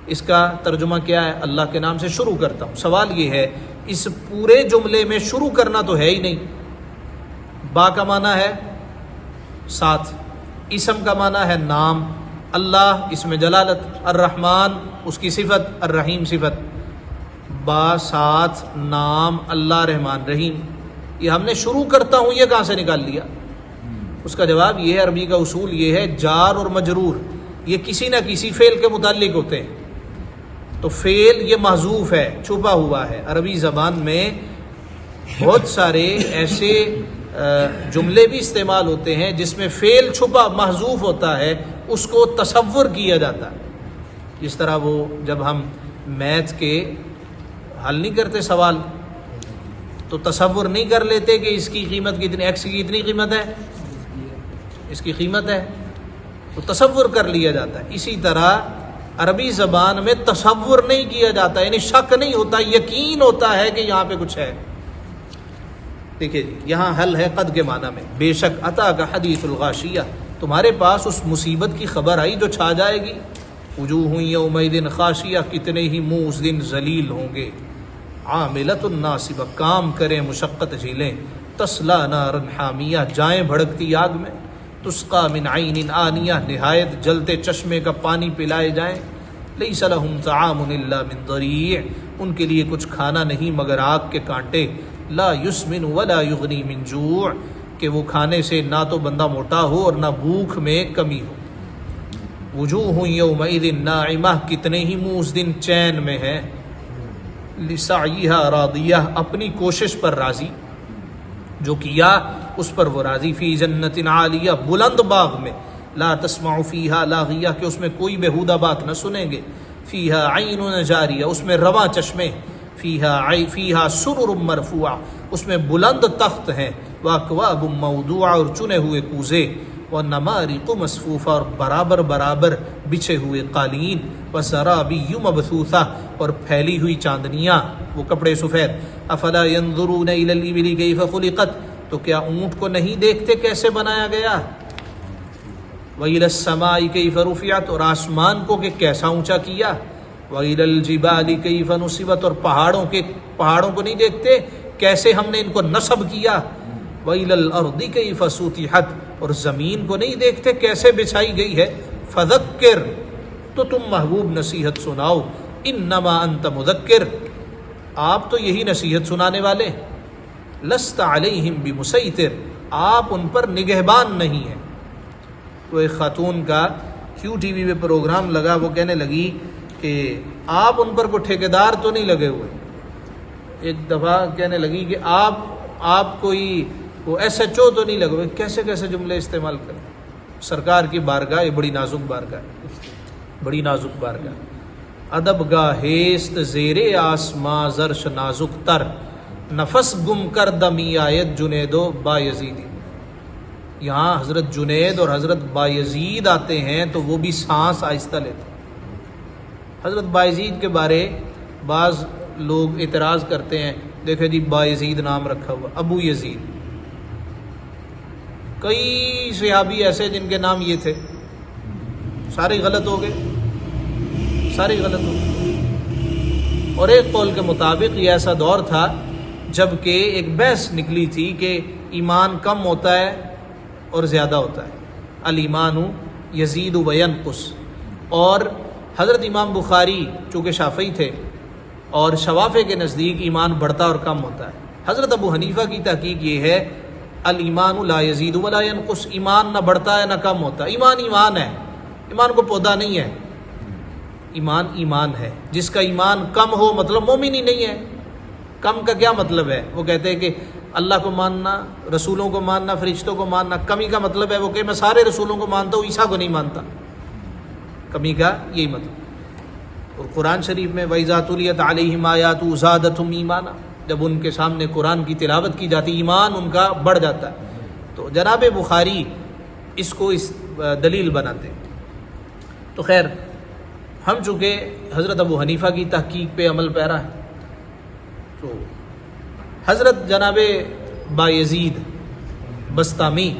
اس کا ترجمہ کیا ہے؟ اللہ کے نام سے شروع کرتا ہوں. سوال یہ ہے اس پورے جملے میں شروع کرنا تو ہے ہی نہیں. با کا معنی ہے ساتھ، اسم کا معنی ہے نام، اللہ اس میں جلالت، الرحمن اس کی صفت، الرحیم صفت. با ساتھ نام اللہ رحمان رحیم، یہ ہم نے شروع کرتا ہوں یہ کہاں سے نکال لیا؟ اس کا جواب یہ ہے، عربی کا اصول یہ ہے، جار اور مجرور یہ کسی نہ کسی فعل کے متعلق ہوتے ہیں. تو فعل یہ محذوف ہے، چھپا ہوا ہے. عربی زبان میں بہت سارے ایسے جملے بھی استعمال ہوتے ہیں جس میں فعل چھپا محذوف ہوتا ہے، اس کو تصور کیا جاتا ہے. جس طرح وہ جب ہم میتھ کے حل نہیں کرتے سوال تو تصور نہیں کر لیتے کہ اس کی قیمت کتنی، ایکس کی اتنی قیمت ہے، اس کی قیمت ہے، تو تصور کر لیا جاتا ہے. اسی طرح عربی زبان میں تصور نہیں کیا جاتا، یعنی شک نہیں ہوتا، یقین ہوتا ہے کہ یہاں پہ کچھ ہے. دیکھیے جی، یہاں حل ہے قد کے معنی میں. بے شک عطا کا حدیث الغاشیہ، تمہارے پاس اس مصیبت کی خبر آئی جو چھا جائے گی؟ وجوہ یومئذ خاشیہ، کتنے ہی منہ اس دن ذلیل ہوں گے، عاملۃ ناصبہ، کام کریں، مشقت جھیلیں، تصلی نارا حامیہ، جائیں بھڑکتی آگ میں، تسقی من عین آنیہ، نہایت جلتے چشمے کا پانی پلائے جائیں، لیس لہم طعام الا من ضریع، ان کے لیے کچھ کھانا نہیں مگر آگ کے کانٹے، لا یسمن ولا یغنی من جوع، کہ وہ کھانے سے نہ تو بندہ موٹا ہو اور نہ بھوک میں کمی ہو۔ وجوہ یومئذ ناعمہ، کتنے ہی منہ اس دن چین میں ہے، لسعیہا راضیہ، اپنی کوشش پر راضی، جو کیا اس پر وہ راضی، فی جنت عالیہ، بلند باغ میں، لا تسمع فیہا لاغیہ، کہ اس میں کوئی بےہودہ بات نہ سنیں گے، فیہا عین جاریہ، اس میں رواں چشمے، فیہا سرر مرفوعہ، اس میں بلند تخت ہیں، واکواب موضوعہ، اور چنے ہوئے کوزے، ونمارق مصفوفہ، اور برابر برابر بچھے ہوئے قالین، وزرابی مبثوثہ، اور پھیلی ہوئی چاندنیاں، وہ کپڑے سفید، افلا ينظرون الى الابل کیف خلقت، تو کیا اونٹ کو نہیں دیکھتے کیسے بنایا گیا، وإلى السماء کیف رفعت، اور آسمان کو کہ کیسا اونچا کیا، وإلى الجبال کیف نصبت، اور پہاڑوں کو نہیں دیکھتے کیسے ہم نے ان کو نصب کیا، وإلى الأرض کیف سطحت، اور زمین کو نہیں دیکھتے کیسے بچھائی گئی ہے، فذکر، تو تم محبوب نصیحت سناؤ، انما انت مذکر، آپ تو یہی نصیحت سنانے والے، لست علیہم بمسیطر، آپ ان پر نگہبان نہیں ہیں۔ تو ایک خاتون کا کیو ٹی وی پہ پروگرام لگا، وہ کہنے لگی کہ آپ ان پر کوئی ٹھیکیدار تو نہیں لگے ہوئے، ایک دفعہ کہنے لگی کہ آپ کوئی وہ ایس ایچ او تو نہیں لگے ہوئے، کیسے کیسے جملے استعمال کریں، سرکار کی بارگاہ، یہ بڑی نازک بارگاہ، بڑی نازک بارگاہ، ادب گاہ ہیست زیر آسماں زرش نازک تر، نفس گم کر دمی آیت جنید و بایزیدی، یہاں حضرت جنید اور حضرت بایزید آتے ہیں تو وہ بھی سانس آہستہ لیتے ہیں۔ حضرت بایزید کے بارے بعض لوگ اعتراض کرتے ہیں، دیکھیں جی بایزید نام رکھا ہوا، ابو یزید، کئی صحابی ایسے جن کے نام یہ تھے، سارے غلط ہو گئے، سارے غلط ہو گئے۔ اور ایک قول کے مطابق یہ ایسا دور تھا جب کہ ایک بحث نکلی تھی کہ ایمان کم ہوتا ہے اور زیادہ ہوتا ہے، الایمان یزید و ینقص، اور حضرت امام بخاری چونکہ شافعی تھے اور شوافع کے نزدیک ایمان بڑھتا اور کم ہوتا ہے۔ حضرت ابو حنیفہ کی تحقیق یہ ہے الایمان لا یزید ولا ینقص، ایمان نہ بڑھتا ہے نہ کم ہوتا، ایمان ایمان ہے، ایمان کو پودا نہیں ہے، ایمان ایمان ہے، جس کا ایمان کم ہو مطلب مومن ہی نہیں ہے۔ کم کا کیا مطلب ہے؟ وہ کہتے ہیں کہ اللہ کو ماننا، رسولوں کو ماننا، فرشتوں کو ماننا، کمی کا مطلب ہے وہ کہ میں سارے رسولوں کو مانتا ہوں، عیسیٰ کو نہیں مانتا، کمی کا یہی مطلب۔ اور قرآن شریف میں وَإِذَا تُلِيَتْ عَلَيْهِمْ آيَاتُهُ زَادَتْهُمْ ایمانا، جب ان کے سامنے قرآن کی تلاوت کی جاتی ایمان ان کا بڑھ جاتا ہے۔ تو جناب بخاری اس کو اس دلیل بناتے ہیں۔ تو خیر، ہم چونکہ حضرت ابو حنیفہ کی تحقیق پہ عمل پیرا ہے، تو حضرت جناب بایزید بستامی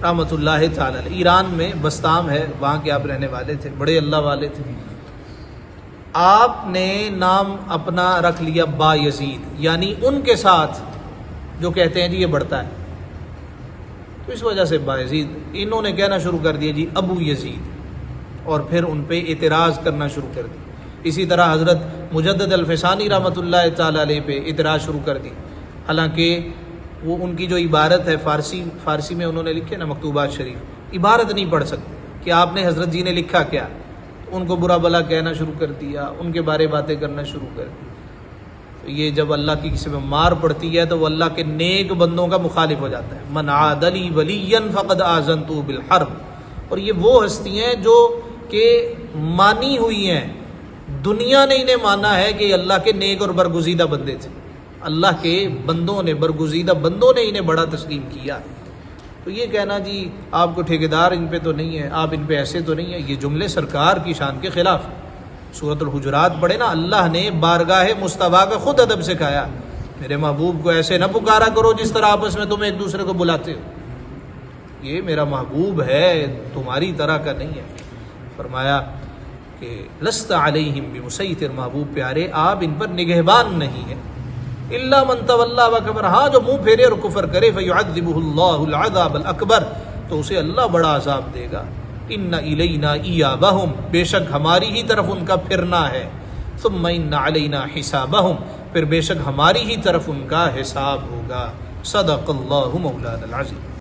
رحمۃ اللہ تعالی علیہ، ایران میں بستام ہے، وہاں کے آپ رہنے والے تھے، بڑے اللہ والے تھے، آپ نے نام اپنا رکھ لیا بایزید، یعنی ان کے ساتھ جو کہتے ہیں جی یہ بڑھتا ہے، تو اس وجہ سے بایزید، انہوں نے کہنا شروع کر دیا جی ابو یزید، اور پھر ان پہ اعتراض کرنا شروع کر دیا۔ اسی طرح حضرت مجدد الفسانی رحمۃ اللہ تعالی علیہ پہ اعتراض شروع کر دی، حالانکہ وہ ان کی جو عبارت ہے فارسی میں انہوں نے لکھے نا مکتوبات شریف، عبارت نہیں پڑھ سکتے کہ آپ نے حضرت جی نے لکھا کیا، ان کو برا بلا کہنا شروع کر دیا، ان کے بارے باتیں کرنا شروع کر دی۔ تو یہ جب اللہ کی کسی میں مار پڑتی ہے تو وہ اللہ کے نیک بندوں کا مخالف ہو جاتا ہے، من عاد لی ولیا فقد آذنتہ بالحرب، اور یہ وہ ہستیاں ہیں جو کہ مانی ہوئی ہیں، دنیا نے انہیں مانا ہے کہ اللہ کے نیک اور برگزیدہ بندے تھے، اللہ کے بندوں نے، برگزیدہ بندوں نے انہیں بڑا تسلیم کیا۔ تو یہ کہنا جی آپ کو ٹھیکیدار ان پہ تو نہیں ہے، آپ ان پہ ایسے تو نہیں ہے، یہ جملے سرکار کی شان کے خلاف۔ سورۃ الحجرات پڑھے نا، اللہ نے بارگاہ مصطفیٰ کا خود ادب سکھایا، میرے محبوب کو ایسے نہ پکارا کرو جس طرح آپس میں تم ایک دوسرے کو بلاتے ہو، یہ میرا محبوب ہے، تمہاری طرح کا نہیں ہے۔ فرمایا کہ لست علیہم بمسیطر، محبوب پیارے آپ ان پر نگہبان نہیں ہیں، الا من تولی وکفر، ہاں جو منہ پھیرے اور کفر کرے، فیعذبہ اللہ العذاب الاکبر، تو اسے اللہ بڑا عذاب دے گا۔ ان الینا ایابہم، بے شک ہماری ہی طرف ان کا پھرنا ہے، ثم ان علینا حسابہم، پھر بے شک ہماری ہی طرف ان کا حساب ہوگا۔ صدق اللہ مولانا العظیم۔